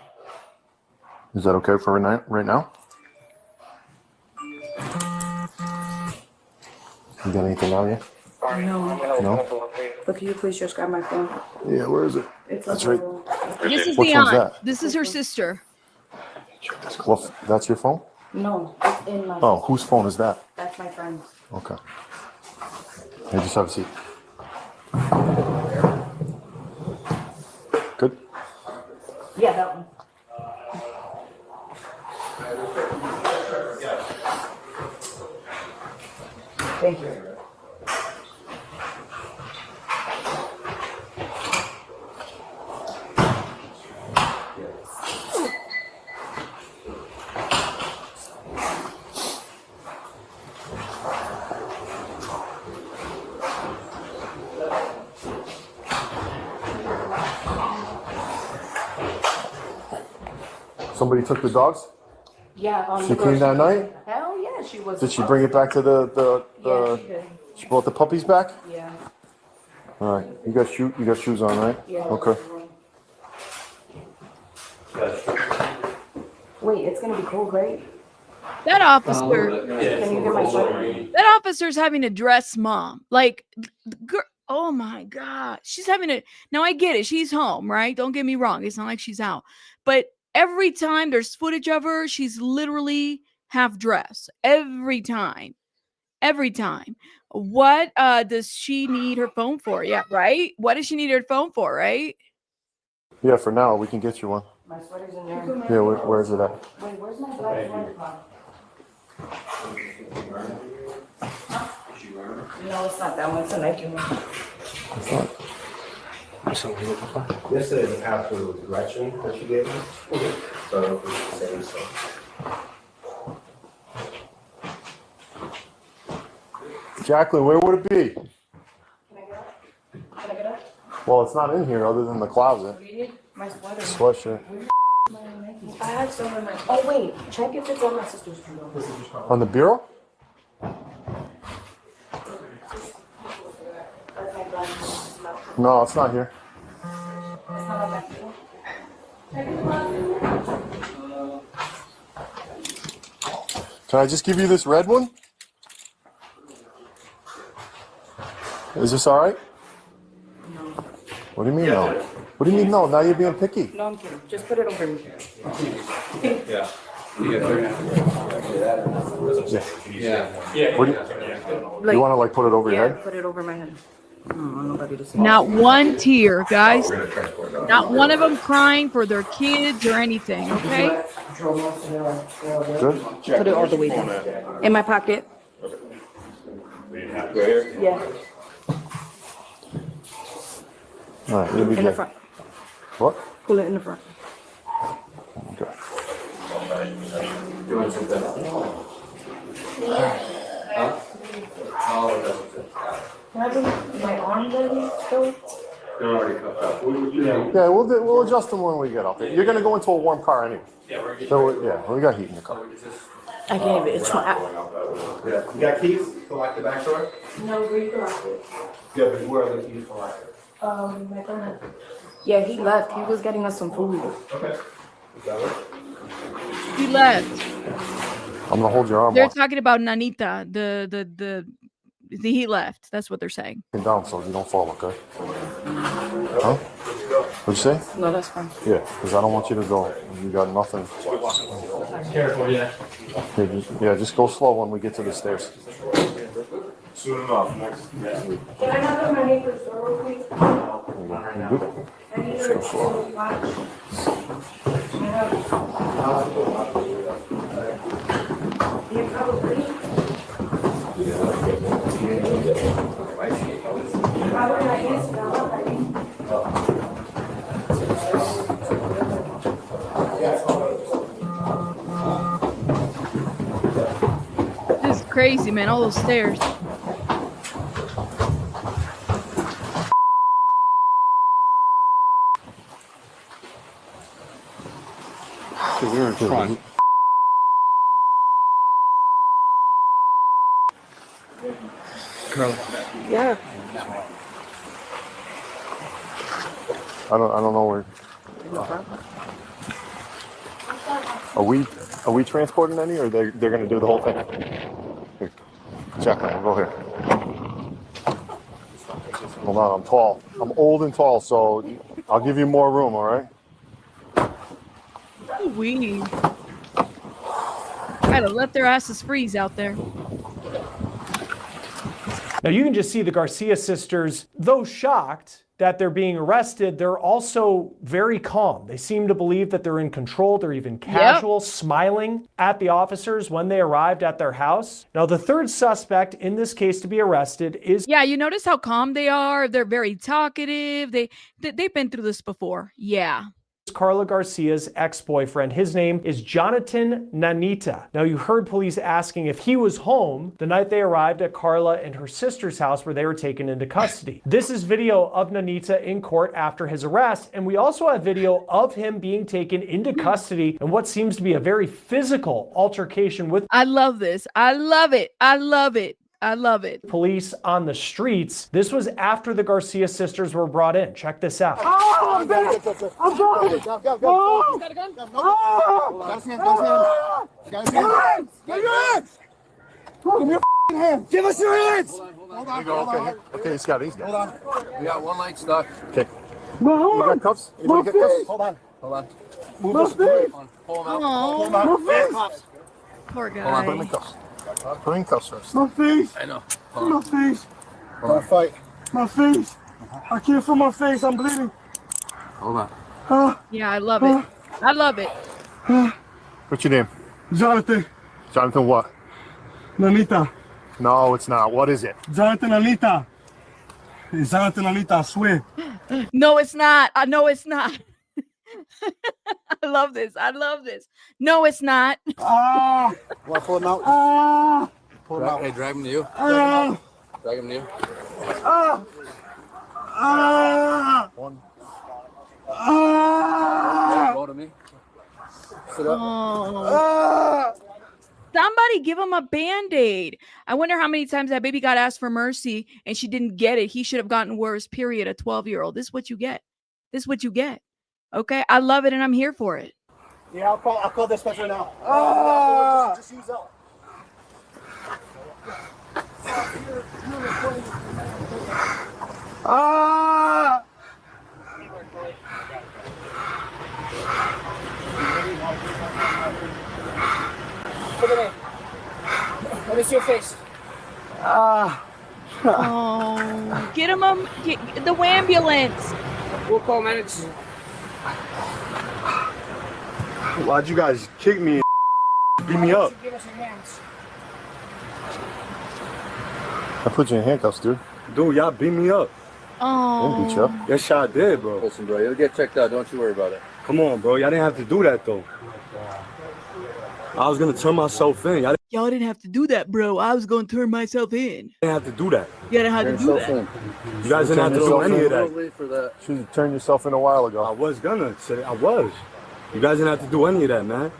Speaker 11: Is that okay for right now? You got anything on you?
Speaker 15: No.
Speaker 11: No?
Speaker 15: But can you please just grab my phone?
Speaker 11: Yeah, where is it? That's right.
Speaker 1: This is
Speaker 11: Which
Speaker 1: the
Speaker 11: one's
Speaker 1: aunt.
Speaker 11: that?
Speaker 1: This is her sister.
Speaker 11: Well, that's your phone?
Speaker 15: No, it's in my
Speaker 11: Oh, whose phone is that?
Speaker 15: That's my friend's.
Speaker 11: Okay. Hey, just have a seat. Good?
Speaker 15: Yeah, that one. Thank you.
Speaker 11: Somebody took the dogs?
Speaker 15: Yeah.
Speaker 11: She came that night?
Speaker 15: Hell yeah, she was.
Speaker 11: Did she bring it back to
Speaker 15: Yeah, she did.
Speaker 11: She brought the puppies back?
Speaker 15: Yeah.
Speaker 11: All right. You got shoes on, right?
Speaker 15: Yeah.
Speaker 11: Okay.
Speaker 15: Wait, it's gonna be cold, right?
Speaker 1: That officer.
Speaker 15: Can you get my sweater?
Speaker 1: That officer's having to dress mom. Like, oh my God. She's having to. Now, I get it. She's home, right? Don't get me wrong. It's not like she's out. But every time there's footage of her, she's literally half dressed. Every time. Every time. What does she need her phone for? Yeah, right? What does she need her phone for, right?
Speaker 11: Yeah, for now, we can get you one.
Speaker 15: My sweater's in there.
Speaker 11: Yeah, where is it at?
Speaker 15: Wait, where's my black sweater from? No, it's not that one. It's a Nike one.
Speaker 11: It's not.
Speaker 10: Yesterday, the password was Gretchen that she gave me. So it's the same stuff.
Speaker 11: Jacqueline, where would it be?
Speaker 15: Can I get up? Can I get up?
Speaker 11: Well, it's not in here other than the closet.
Speaker 15: What do you need? My sweater.
Speaker 11: Sweatshirt.
Speaker 15: I had some in my. Oh wait, check if it's on my sister's bureau.
Speaker 11: On the bureau? No, it's not here.
Speaker 15: It's not on that bureau.
Speaker 11: Can I just give you this red one? Is this all right?
Speaker 15: No.
Speaker 11: What do you mean no? What do you mean no? Now you're being picky.
Speaker 15: No, I'm kidding. Just put it over me.
Speaker 10: Yeah.
Speaker 11: Yeah. What do you, You want to like put it over your head?
Speaker 15: Put it over my head. I don't want nobody to see.
Speaker 1: Not one tear, guys. Not one of them crying for their kids or anything, okay?
Speaker 11: Good.
Speaker 15: Put it all the way down. In my pocket. Yeah.
Speaker 11: All right, you'll be
Speaker 15: In the
Speaker 11: good.
Speaker 15: front.
Speaker 11: What?
Speaker 15: Pull it in the front.
Speaker 11: Okay.
Speaker 15: Can I bring my arm ready still?
Speaker 11: Yeah, we'll adjust them when we get up there. You're gonna go into a warm car anyway. So yeah, we got heat in the car.
Speaker 15: I can't even. It's my.
Speaker 10: You got keys to lock the back door?
Speaker 15: No, where you lock it?
Speaker 10: Yeah, but where are the keys to lock it?
Speaker 15: My grandma. Yeah, he left. He was getting us some food.
Speaker 10: Okay.
Speaker 1: He left.
Speaker 11: I'm gonna hold your arm
Speaker 1: They're
Speaker 11: off
Speaker 1: talking about Nanita. He left. That's what they're saying.
Speaker 11: down so you don't fall, okay? Huh? What'd you say?
Speaker 15: No, that's fine.
Speaker 11: Yeah, because I don't want you to go. You got nothing.
Speaker 13: Careful, yeah.
Speaker 11: Just go slow when we get to the stairs.
Speaker 10: Soon enough, next week.
Speaker 15: Can I have my neighbor's door, please?
Speaker 11: You good? Just go slow.
Speaker 1: This is crazy, man. All those stairs.
Speaker 3: So we're in front. Carla.
Speaker 15: Yeah.
Speaker 11: I don't know where. Are we transporting any, or they're gonna do the whole thing? Here. Jacqueline, we'll go here. Hold on, I'm tall. I'm old and tall, so I'll give you more room. All right.
Speaker 1: We gotta let their asses freeze out there.
Speaker 9: Now you can just see the Garcia sisters, though shocked that they're being arrested, they're also very calm. They seem to believe that they're in control. They're even casual, smiling at the officers when they arrived at their house. Now the third suspect in this case to be arrested is...
Speaker 1: Yeah, you notice how calm they are. They're very talkative. They've been through this before. Yeah.
Speaker 9: KARLA Garcia's ex-boyfriend. His name is Jonathan Nanita. Now you heard police asking if he was home the night they arrived at KARLA and her sister's house where they were taken into custody. This is video of Nanita in court after his arrest, and we also have video of him being taken into custody and what seems to be a very physical altercation with...
Speaker 1: I love this. I love it. I love it. I love it.
Speaker 9: Police on the streets. This was after the Garcia sisters were brought in. Check this out.
Speaker 16: Oh, I'm dead. I'm sorry. Oh. Got a gun? Oh. Got his hands. Got his hands. Give your hands. Give me your hands. Give us your hands. Hold on.
Speaker 11: Okay, he's got it.
Speaker 16: Hold on.
Speaker 10: We got one leg stuck.
Speaker 11: Okay.
Speaker 16: You
Speaker 11: got cuffs? Anybody get cuffs?
Speaker 16: Hold on.
Speaker 10: Move
Speaker 16: My
Speaker 10: this.
Speaker 16: face.
Speaker 10: Pull him out.
Speaker 1: Oh,
Speaker 16: My face.
Speaker 1: poor guy.
Speaker 11: Hold on, put him in cuffs. Put him in cuffs first.
Speaker 16: My face.
Speaker 10: I know.
Speaker 16: My face.
Speaker 11: Don't fight.
Speaker 16: My face. I can't feel my face. I'm bleeding.
Speaker 10: Hold on.
Speaker 1: Yeah, I love it. I love it.
Speaker 11: What's your name?
Speaker 16: Jonathan.
Speaker 11: Jonathan what?
Speaker 16: Nanita.
Speaker 11: No, it's not. What is it?
Speaker 16: Jonathan Nanita. It's Jonathan Nanita, I swear.
Speaker 1: No, it's not. I know it's not. I love this. I love this. No, it's not.
Speaker 16: Ah.
Speaker 11: Want to pull him out?
Speaker 16: Ah.
Speaker 11: Pull him out.
Speaker 10: Hey, drag him to you.
Speaker 16: Ah.
Speaker 10: Drag him to you.
Speaker 16: Ah. Ah.
Speaker 11: One.
Speaker 16: Ah.
Speaker 10: Go to me. Sit up.
Speaker 16: Ah.
Speaker 1: Somebody give him a Band-Aid. I wonder how many times that baby got asked for mercy and she didn't get it. He should have gotten worse, period. A 12-year-old. This is what you get. This is what you get. Okay? I love it and I'm here for it.
Speaker 16: Yeah, I'll call this special now. Ah. Just use that. Ah. Look at me. Let me see your face.
Speaker 1: Oh, get him get the ambulance.
Speaker 3: We'll call medics.
Speaker 16: Why'd you guys kick me and beat me up?
Speaker 15: Give us your hands.
Speaker 11: I put you in handcuffs, dude.
Speaker 16: Dude, y'all beat me up.
Speaker 1: Oh.
Speaker 11: Didn't beat you up.
Speaker 16: Yes, y'all did, bro.
Speaker 3: Listen, bro, you'll get checked out. Don't you worry about it.
Speaker 16: Come on, bro. Y'all didn't have to do that, though. I was gonna turn myself in.
Speaker 1: Y'all didn't have to do that, bro. I was going to turn myself in.
Speaker 16: Didn't have to do that.
Speaker 1: You didn't have to do that.
Speaker 16: You guys didn't have to do any of that.
Speaker 3: For that.
Speaker 11: Should have turned yourself in a while ago.
Speaker 16: I was gonna say I was. You guys didn't have to do any of that, man.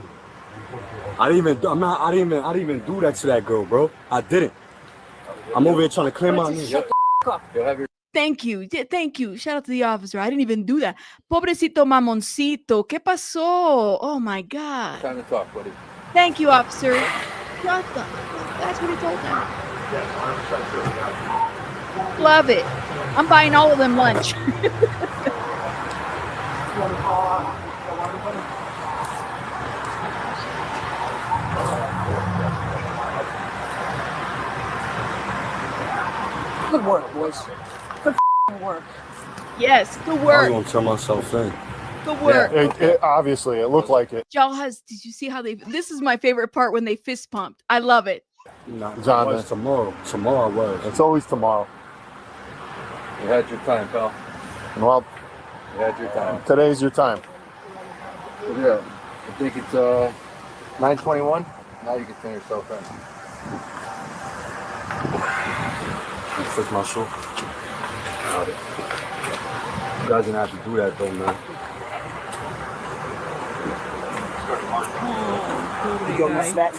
Speaker 16: I didn't even do that to that girl, bro. I didn't. I'm over here trying to clear my name.
Speaker 3: You'll have your
Speaker 1: Thank you. Thank you. Shout out to the officer. I didn't even do that. Pobrecito mamoncito. ¿Qué pasó? Oh my God.
Speaker 3: time to talk, buddy.
Speaker 1: Thank you, officer. Shut the. That's what he told them. Love it. I'm buying all of them lunch.
Speaker 15: Good work, boys. Good work.
Speaker 1: Yes, good
Speaker 16: I'm
Speaker 1: work.
Speaker 16: gonna turn myself in.
Speaker 1: Good work.
Speaker 11: It obviously, it looked like it.
Speaker 1: Y'all did you see how this is my favorite part when they fist pumped. I love it.
Speaker 16: Nah,
Speaker 11: John,
Speaker 16: it was tomorrow. Tomorrow I was.
Speaker 11: It's always tomorrow.
Speaker 3: You had your time, pal.
Speaker 11: Well,
Speaker 3: You had your time.
Speaker 11: today's your time.
Speaker 3: Yeah. I think it's 9:21. Now you can turn yourself in.
Speaker 16: Fix my shoe. You guys didn't have to do that though, man.
Speaker 15: You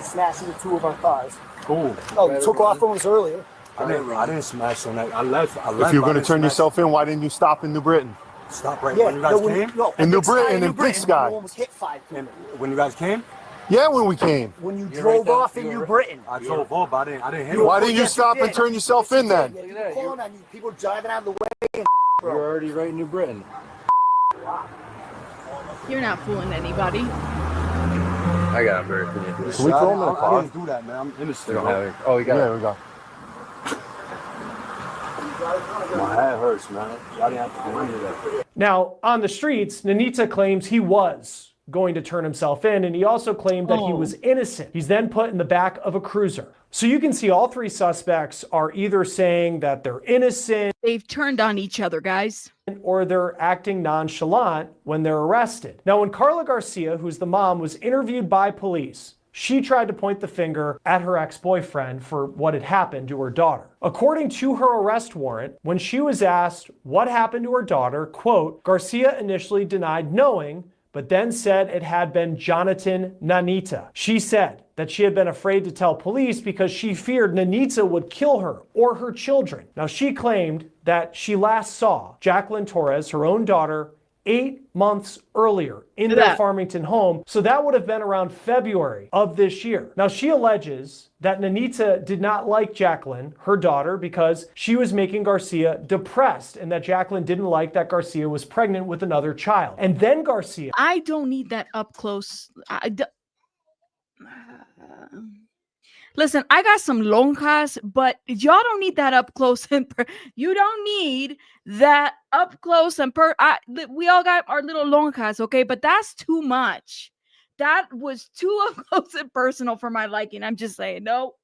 Speaker 15: smashed into two of our cars.
Speaker 16: Cool.
Speaker 15: Oh, you took off from us earlier.
Speaker 16: I didn't smash on that. I left.
Speaker 11: If you were going to turn yourself in, why didn't you stop in New Britain?
Speaker 16: Stop right when you guys came?
Speaker 11: In New Britain, in Big Sky.
Speaker 15: You almost hit 5 people.
Speaker 16: When you guys came?
Speaker 11: Yeah, when we came.
Speaker 15: When you drove off in New Britain.
Speaker 16: I drove off, but I didn't hit him.
Speaker 11: Why didn't you stop and turn yourself in then?
Speaker 15: You're calling on you people driving out of the way.
Speaker 3: You're already right in New Britain.
Speaker 1: You're not fooling anybody.
Speaker 3: I got a very good idea.
Speaker 11: Can we throw him in a
Speaker 16: I
Speaker 11: car?
Speaker 16: didn't do that, man. I'm innocent.
Speaker 3: They don't have it. Oh, you got
Speaker 11: Yeah,
Speaker 3: it.
Speaker 11: we got.
Speaker 16: My head hurts, man. I didn't have to do any of that.
Speaker 9: Now, on the streets, Nanita claims he was going to turn himself in, and he also claimed that he was innocent. He's then put in the back of a cruiser. So you can see all three suspects are either saying that they're innocent,
Speaker 1: They've turned on each other, guys.
Speaker 9: or they're acting nonchalant when they're arrested. Now, when KARLA Garcia, who's the mom, was interviewed by police, she tried to point the finger at her ex-boyfriend for what had happened to her daughter. According to her arrest warrant, when she was asked what happened to her daughter, quote, Garcia initially denied knowing, but then said it had been Jonathan Nanita. She said that she had been afraid to tell police because she feared Nanita would kill her or her children. Now, she claimed that she last saw Jacqueline Torres, her own daughter, 8 months earlier in their Farmington home. So that would have been around February of this year. Now, she alleges that Nanita did not like Jacqueline, her daughter, because she was making Garcia depressed, and that Jacqueline didn't like that Garcia was pregnant with another child. And then Garcia...
Speaker 1: I don't need that up close. Listen, I got some lonjas, but y'all don't need that up close and you don't need that up close and we all got our little lonjas, okay? But that's too much. That was too up close and personal for my liking. I'm just saying, no.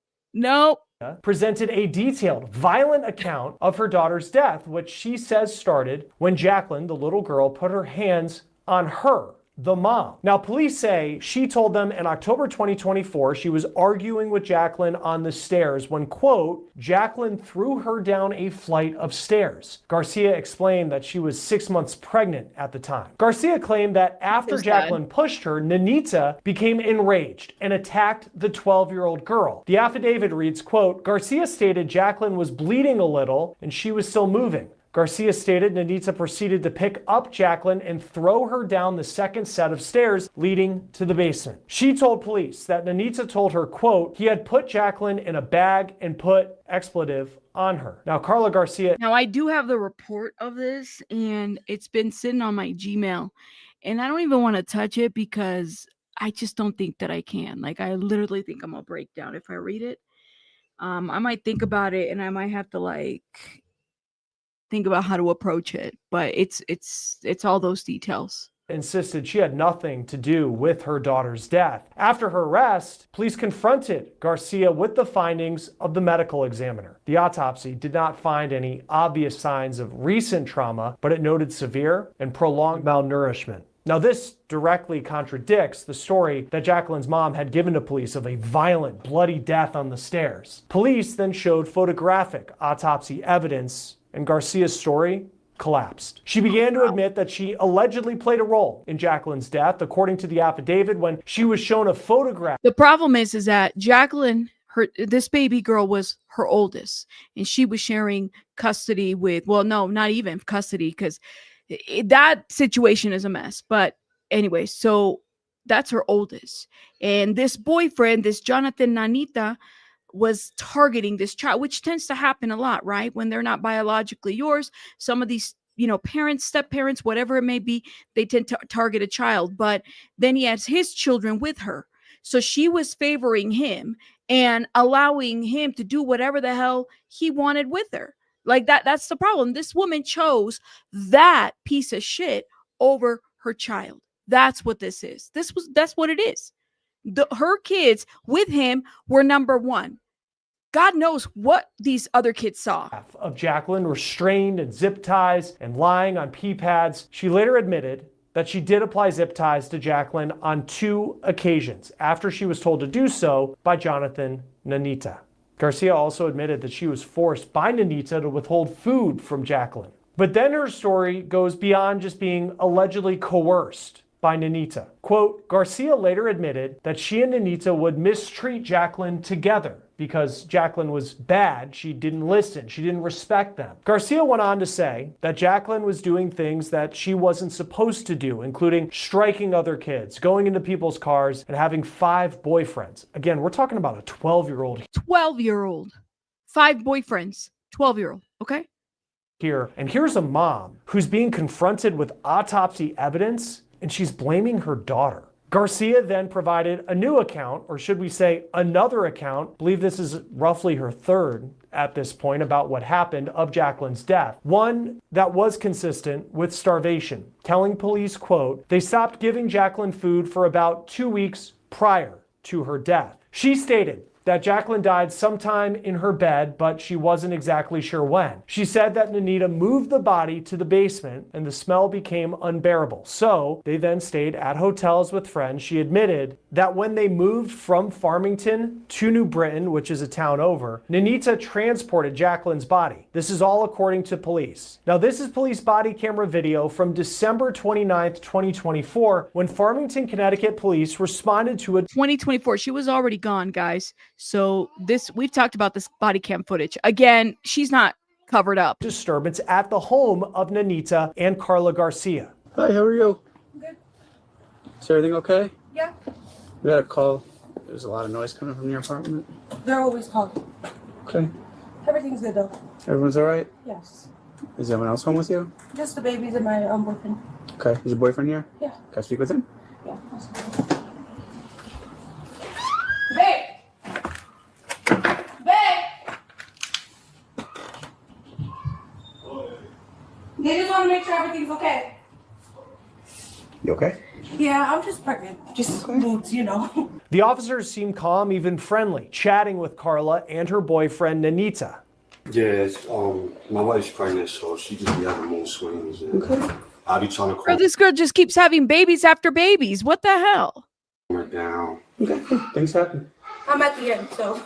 Speaker 9: Presented a detailed, violent account of her daughter's death, which she says started when Jacqueline, the little girl, put her hands on her, the mom. Now, police say she told them in October 2024 she was arguing with Jacqueline on the stairs when, quote, Jacqueline threw her down a flight of stairs. Garcia explained that she was 6 months pregnant at the time. Garcia claimed that after Jacqueline pushed her, Nanita became enraged and attacked the 12-year-old girl. The affidavit reads, quote, Garcia stated Jacqueline was bleeding a little and she was still moving. Garcia stated Nanita proceeded to pick up Jacqueline and throw her down the second set of stairs leading to the basement. She told police that Nanita told her, quote, he had put Jacqueline in a bag and put expletive on her. Now, KARLA Garcia...
Speaker 1: Now, I do have the report of this, and it's been sitting on my Gmail, and I don't even want to touch it because I just don't think that I can. Like, I literally think I'm going to break down if I read it. I might think about it, and I might have to like think about how to approach it. But it's all those details.
Speaker 9: Insisted she had nothing to do with her daughter's death. After her arrest, police confronted Garcia with the findings of the medical examiner. The autopsy did not find any obvious signs of recent trauma, but it noted severe and prolonged malnourishment. Now, this directly contradicts the story that Jacqueline's mom had given to police of a violent, bloody death on the stairs. Police then showed photographic autopsy evidence, and Garcia's story collapsed. She began to admit that she allegedly played a role in Jacqueline's death, according to the affidavit, when she was shown a photograph.
Speaker 1: The problem is that Jacqueline, this baby girl was her oldest, and she was sharing custody with, well, no, not even custody, because that situation is a mess. But anyway, so that's her oldest. And this boyfriend, this Jonathan Nanita, was targeting this child, which tends to happen a lot, right? When they're not biologically yours, some of these, parents, step parents, whatever it may be, they tend to target a child. But then he has his children with her. So she was favoring him and allowing him to do whatever the hell he wanted with her. Like that's the problem. This woman chose that piece of shit over her child. That's what this is. That's what it is. Her kids with him were number one. God knows what these other kids saw.
Speaker 9: Of Jacqueline restrained and zip ties and lying on pee pads. She later admitted that she did apply zip ties to Jacqueline on 2 occasions after she was told to do so by Jonathan Nanita. Garcia also admitted that she was forced by Nanita to withhold food from Jacqueline. But then her story goes beyond just being allegedly coerced by Nanita. Quote, Garcia later admitted that she and Nanita would mistreat Jacqueline together because Jacqueline was bad. She didn't listen. She didn't respect them. Garcia went on to say that Jacqueline was doing things that she wasn't supposed to do, including striking other kids, going into people's cars, and having 5 boyfriends. Again, we're talking about a 12-year-old.
Speaker 1: 12-year-old. 5 boyfriends. 12-year-old. Okay?
Speaker 9: Here. And here's a mom who's being confronted with autopsy evidence, and she's blaming her daughter. Garcia then provided a new account, or should we say another account, I believe this is roughly her third at this point, about what happened of Jacqueline's death. One that was consistent with starvation, telling police, quote, they stopped giving Jacqueline food for about 2 weeks prior to her death. She stated that Jacqueline died sometime in her bed, but she wasn't exactly sure when. She said that Nanita moved the body to the basement and the smell became unbearable. So they then stayed at hotels with friends. She admitted that when they moved from Farmington to New Britain, which is a town over, Nanita transported Jacqueline's body. This is all according to police. Now, this is police body camera video from December 29th, 2024, when Farmington, Connecticut police responded to a
Speaker 1: 2024. She was already gone, guys. So we've talked about this body cam footage. Again, she's not covered up.
Speaker 9: Disturbance at the home of Nanita and KARLA Garcia.
Speaker 17: Hi, how are you?
Speaker 15: Good.
Speaker 17: Is everything okay?
Speaker 15: Yeah.
Speaker 17: We got a call. There's a lot of noise coming from your apartment.
Speaker 15: They're always calling.
Speaker 17: Okay.
Speaker 15: Everything's good though.
Speaker 17: Everyone's all right?
Speaker 15: Yes.
Speaker 17: Is anyone else home with you?
Speaker 15: Just the babies and my boyfriend.
Speaker 17: Okay. Is your boyfriend here?
Speaker 15: Yeah.
Speaker 17: Can I speak with him?
Speaker 15: Yeah. Babe! They just want to make sure everything's okay.
Speaker 17: You okay?
Speaker 15: Yeah, I'm just pregnant. Just moods,
Speaker 9: The officers seemed calm, even friendly, chatting with KARLA and her boyfriend, Nanita.
Speaker 10: Yeah, my wife's pregnant, so she just be having mood swings. And I'll be trying to
Speaker 1: Bro, this girl just keeps having babies after babies. What the hell?
Speaker 10: calm her down.
Speaker 17: Okay. Things happen.
Speaker 15: I'm at the end, so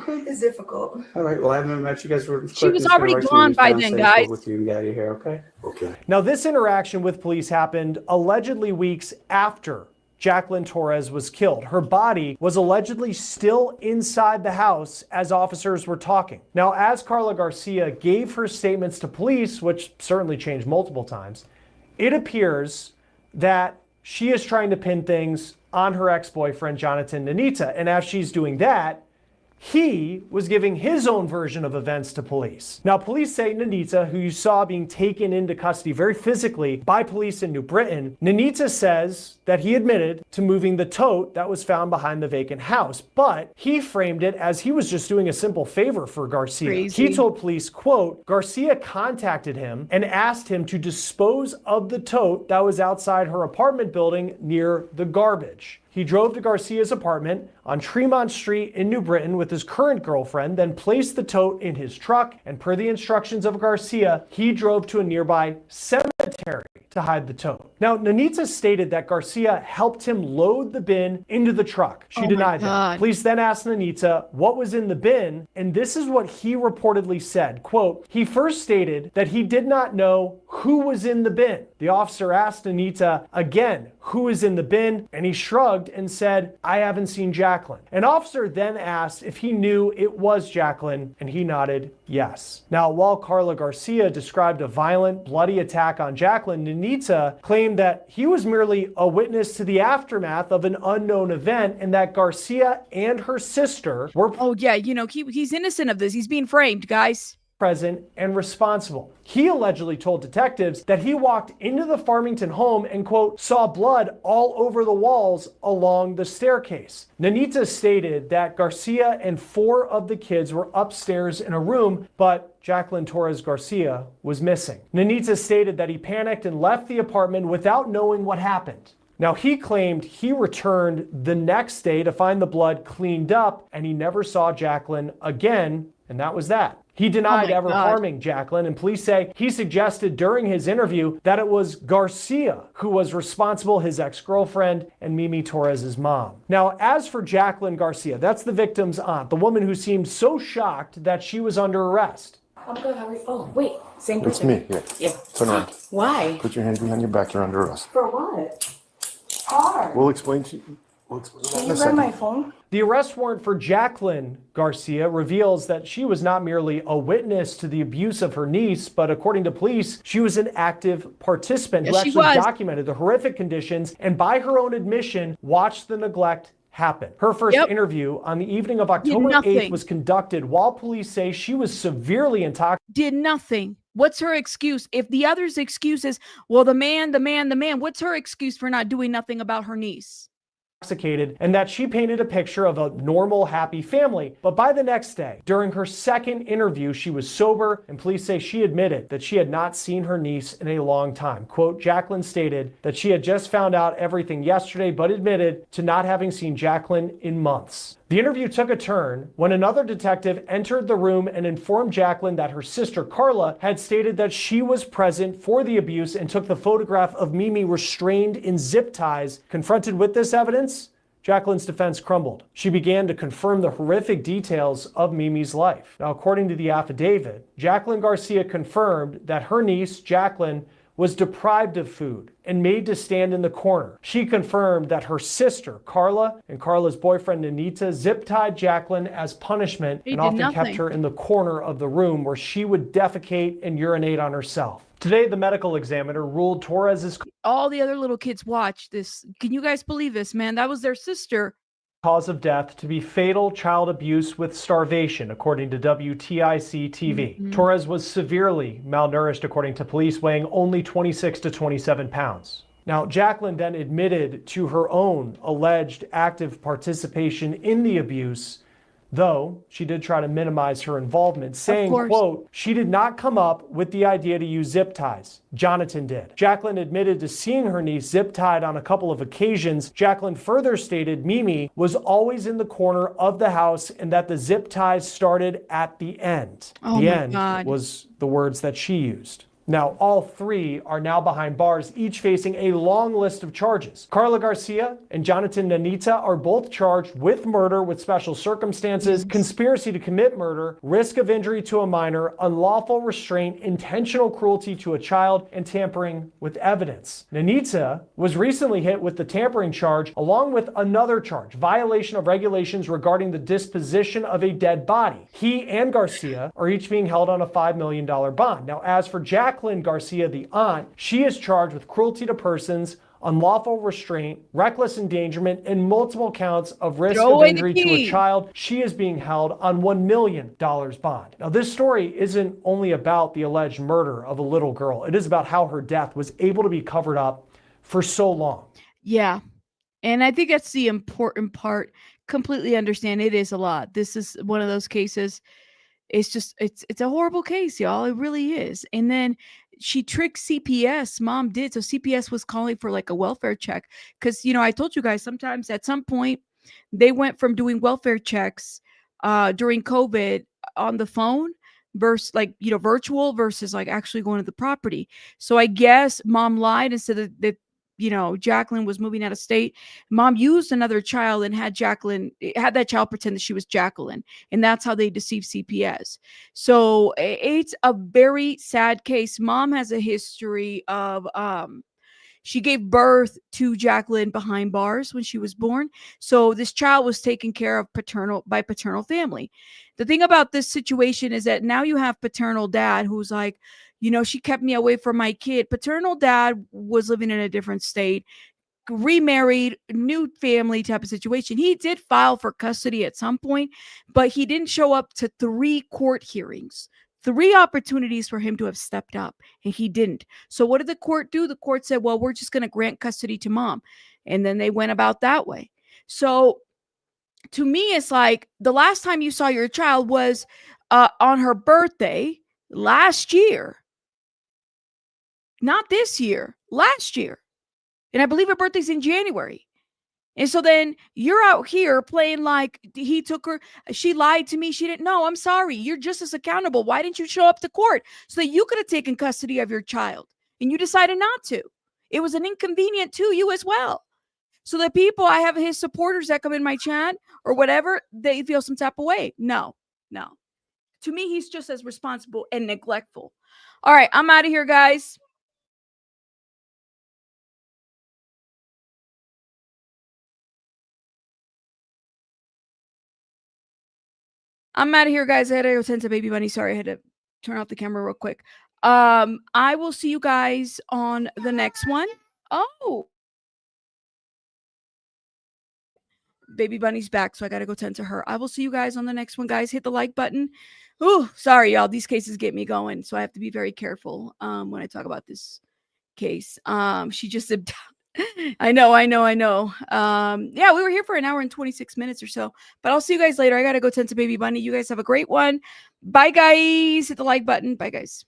Speaker 15: it's difficult.
Speaker 17: All right. Well, I haven't met you guys.
Speaker 1: She was already gone by then, guys.
Speaker 17: With you and get out of here, okay?
Speaker 10: Okay.
Speaker 9: Now, this interaction with police happened allegedly weeks after Jacqueline Torres was killed. Her body was allegedly still inside the house as officers were talking. Now, as KARLA Garcia gave her statements to police, which certainly changed multiple times, it appears that she is trying to pin things on her ex-boyfriend, Jonathan Nanita. And as she's doing that, he was giving his own version of events to police. Now, police say Nanita, who you saw being taken into custody very physically by police in New Britain, Nanita says that he admitted to moving the tote that was found behind the vacant house, but he framed it as he was just doing a simple favor for Garcia.
Speaker 1: Crazy.
Speaker 9: He told police, quote, Garcia contacted him and asked him to dispose of the tote that was outside her apartment building near the garbage. He drove to Garcia's apartment on Tremont Street in New Britain with his current girlfriend, then placed the tote in his truck, and per the instructions of Garcia, he drove to a nearby cemetery to hide the tote. Now, Nanita stated that Garcia helped him load the bin into the truck. She denied that. Police then asked Nanita what was in the bin, and this is what he reportedly said. Quote, he first stated that he did not know who was in the bin. The officer asked Nanita again, who is in the bin? And he shrugged and said, I haven't seen Jacqueline. An officer then asked if he knew it was Jacqueline, and he nodded yes. Now, while KARLA Garcia described a violent, bloody attack on Jacqueline, Nanita claimed that he was merely a witness to the aftermath of an unknown event and that Garcia and her sister were
Speaker 1: he's innocent of this. He's being framed, guys.
Speaker 9: Present and responsible. He allegedly told detectives that he walked into the Farmington home and, quote, saw blood all over the walls along the staircase. Nanita stated that Garcia and 4 of the kids were upstairs in a room, but Jacqueline Torres Garcia was missing. Nanita stated that he panicked and left the apartment without knowing what happened. Now, he claimed he returned the next day to find the blood cleaned up, and he never saw Jacqueline again, and that was that. He denied ever harming Jacqueline, and police say he suggested during his interview that it was Garcia who was responsible, his ex-girlfriend, and Mimi Torres's mom. Now, as for Jacqueline Garcia, that's the victim's aunt, the woman who seemed so shocked that she was under arrest.
Speaker 15: I'm good. How are you? Oh, wait. Same person.
Speaker 11: It's me, yeah.
Speaker 15: Yeah.
Speaker 11: Turn around.
Speaker 15: Why?
Speaker 11: Put your hands behind your back, you're under arrest.
Speaker 15: For what? Hard.
Speaker 11: We'll explain to you.
Speaker 15: Can you grab my phone?
Speaker 9: The arrest warrant for Jacqueline Garcia reveals that she was not merely a witness to the abuse of her niece, but according to police, she was an active participant who actually documented the horrific conditions and, by her own admission, watched the neglect happen. Her first interview on the evening of October 8th was conducted while police say she was severely intoxicated.
Speaker 1: Did nothing. What's her excuse? If the other's excuse is, well, the man, what's her excuse for not doing nothing about her niece?
Speaker 9: And that she painted a picture of a normal, happy family. But by the next day, during her second interview, she was sober, and police say she admitted that she had not seen her niece in a long time. Quote, Jacqueline stated that she had just found out everything yesterday, but admitted to not having seen Jacqueline in months. The interview took a turn when another detective entered the room and informed Jacqueline that her sister KARLA had stated that she was present for the abuse and took the photograph of Mimi restrained in zip ties. Confronted with this evidence, Jacqueline's defense crumbled. She began to confirm the horrific details of Mimi's life. Now, according to the affidavit, Jacqueline Garcia confirmed that her niece, Jacqueline, was deprived of food and made to stand in the corner. She confirmed that her sister, KARLA, and KARLA's boyfriend, Nanita, zip-tied Jacqueline as punishment and often kept her in the corner of the room where she would defecate and urinate on herself. Today, the medical examiner ruled Torres'
Speaker 1: all the other little kids watch this. Can you guys believe this, man? That was their sister.
Speaker 9: Cause of death to be fatal child abuse with starvation, according to WTIC TV. Torres was severely malnourished, according to police, weighing only 26 to 27 pounds. Now, Jacqueline then admitted to her own alleged active participation in the abuse, though she did try to minimize her involvement, saying, quote, she did not come up with the idea to use zip ties. Jonathan did. Jacqueline admitted to seeing her niece zip-tied on a couple of occasions. Jacqueline further stated Mimi was always in the corner of the house and that the zip ties started at the end. The end was the words that she used. Now, all 3 are now behind bars, each facing a long list of charges. KARLA Garcia and Jonathan Nanita are both charged with murder with special circumstances, conspiracy to commit murder, risk of injury to a minor, unlawful restraint, intentional cruelty to a child, and tampering with evidence. Nanita was recently hit with the tampering charge, along with another charge, violation of regulations regarding the disposition of a dead body. He and Garcia are each being held on a $5 million bond. Now, as for Jacqueline Garcia, the aunt, she is charged with cruelty to persons, unlawful restraint, reckless endangerment, and multiple counts of risk
Speaker 1: Throw
Speaker 9: of
Speaker 1: away the
Speaker 9: injury to a
Speaker 1: key.
Speaker 9: child. She is being held on $1 million bond. Now, this story isn't only about the alleged murder of a little girl. It is about how her death was able to be covered up for so long.
Speaker 1: Yeah. And I think that's the important part. Completely understand it is a lot. This is one of those cases. It's just it's a horrible case, y'all. It really is. And then she tricked CPS. Mom did. So CPS was calling for like a welfare check. Because, you know, I told you guys sometimes at some point they went from doing welfare checks during COVID on the phone versus like, you know, virtual versus like actually going to the property. So I guess mom lied and said that you know, Jacqueline was moving out of state. Mom used another child and had that child pretend that she was Jacqueline. And that's how they deceived CPS. So it's a very sad case. Mom has a history of, she gave birth to Jacqueline behind bars when she was born. So this child was taken care of by paternal family. The thing about this situation is that now you have paternal dad who's like, you know, she kept me away from my kid. Paternal dad was living in a different state, remarried, new family type of situation. He did file for custody at some point, but he didn't show up to 3 court hearings. 3 opportunities for him to have stepped up, and he didn't. So what did the court do? The court said, well, we're just going to grant custody to mom. And then they went about that way. So to me, it's like the last time you saw your child was on her birthday last year. Not this year, last year. And I believe her birthday's in January. And so then you're out here playing like he took her, she lied to me, she didn't know. I'm sorry. You're just as accountable. Why didn't you show up to court so that you could have taken custody of your child? And you decided not to. It was an inconvenient to you as well. So the people, I have his supporters that come in my chat or whatever, they feel some type of way. No. To me, he's just as responsible and neglectful. All right, I'm out of here, guys. I'm out of here, guys. I had to go tend to baby bunny. Sorry, I had to turn off the camera real quick. I will see you guys on the next one. Oh, baby bunny's back, so I gotta go tend to her. I will see you guys on the next one, guys. Hit the like button. Oh, sorry, y'all. These cases get me going, so I have to be very careful when I talk about this case. She just I know. Yeah, we were here for an hour and 26 minutes or so, but I'll see you guys later. I gotta go tend to baby bunny. You guys have a great one. Bye, guys. Hit the like button. Bye, guys.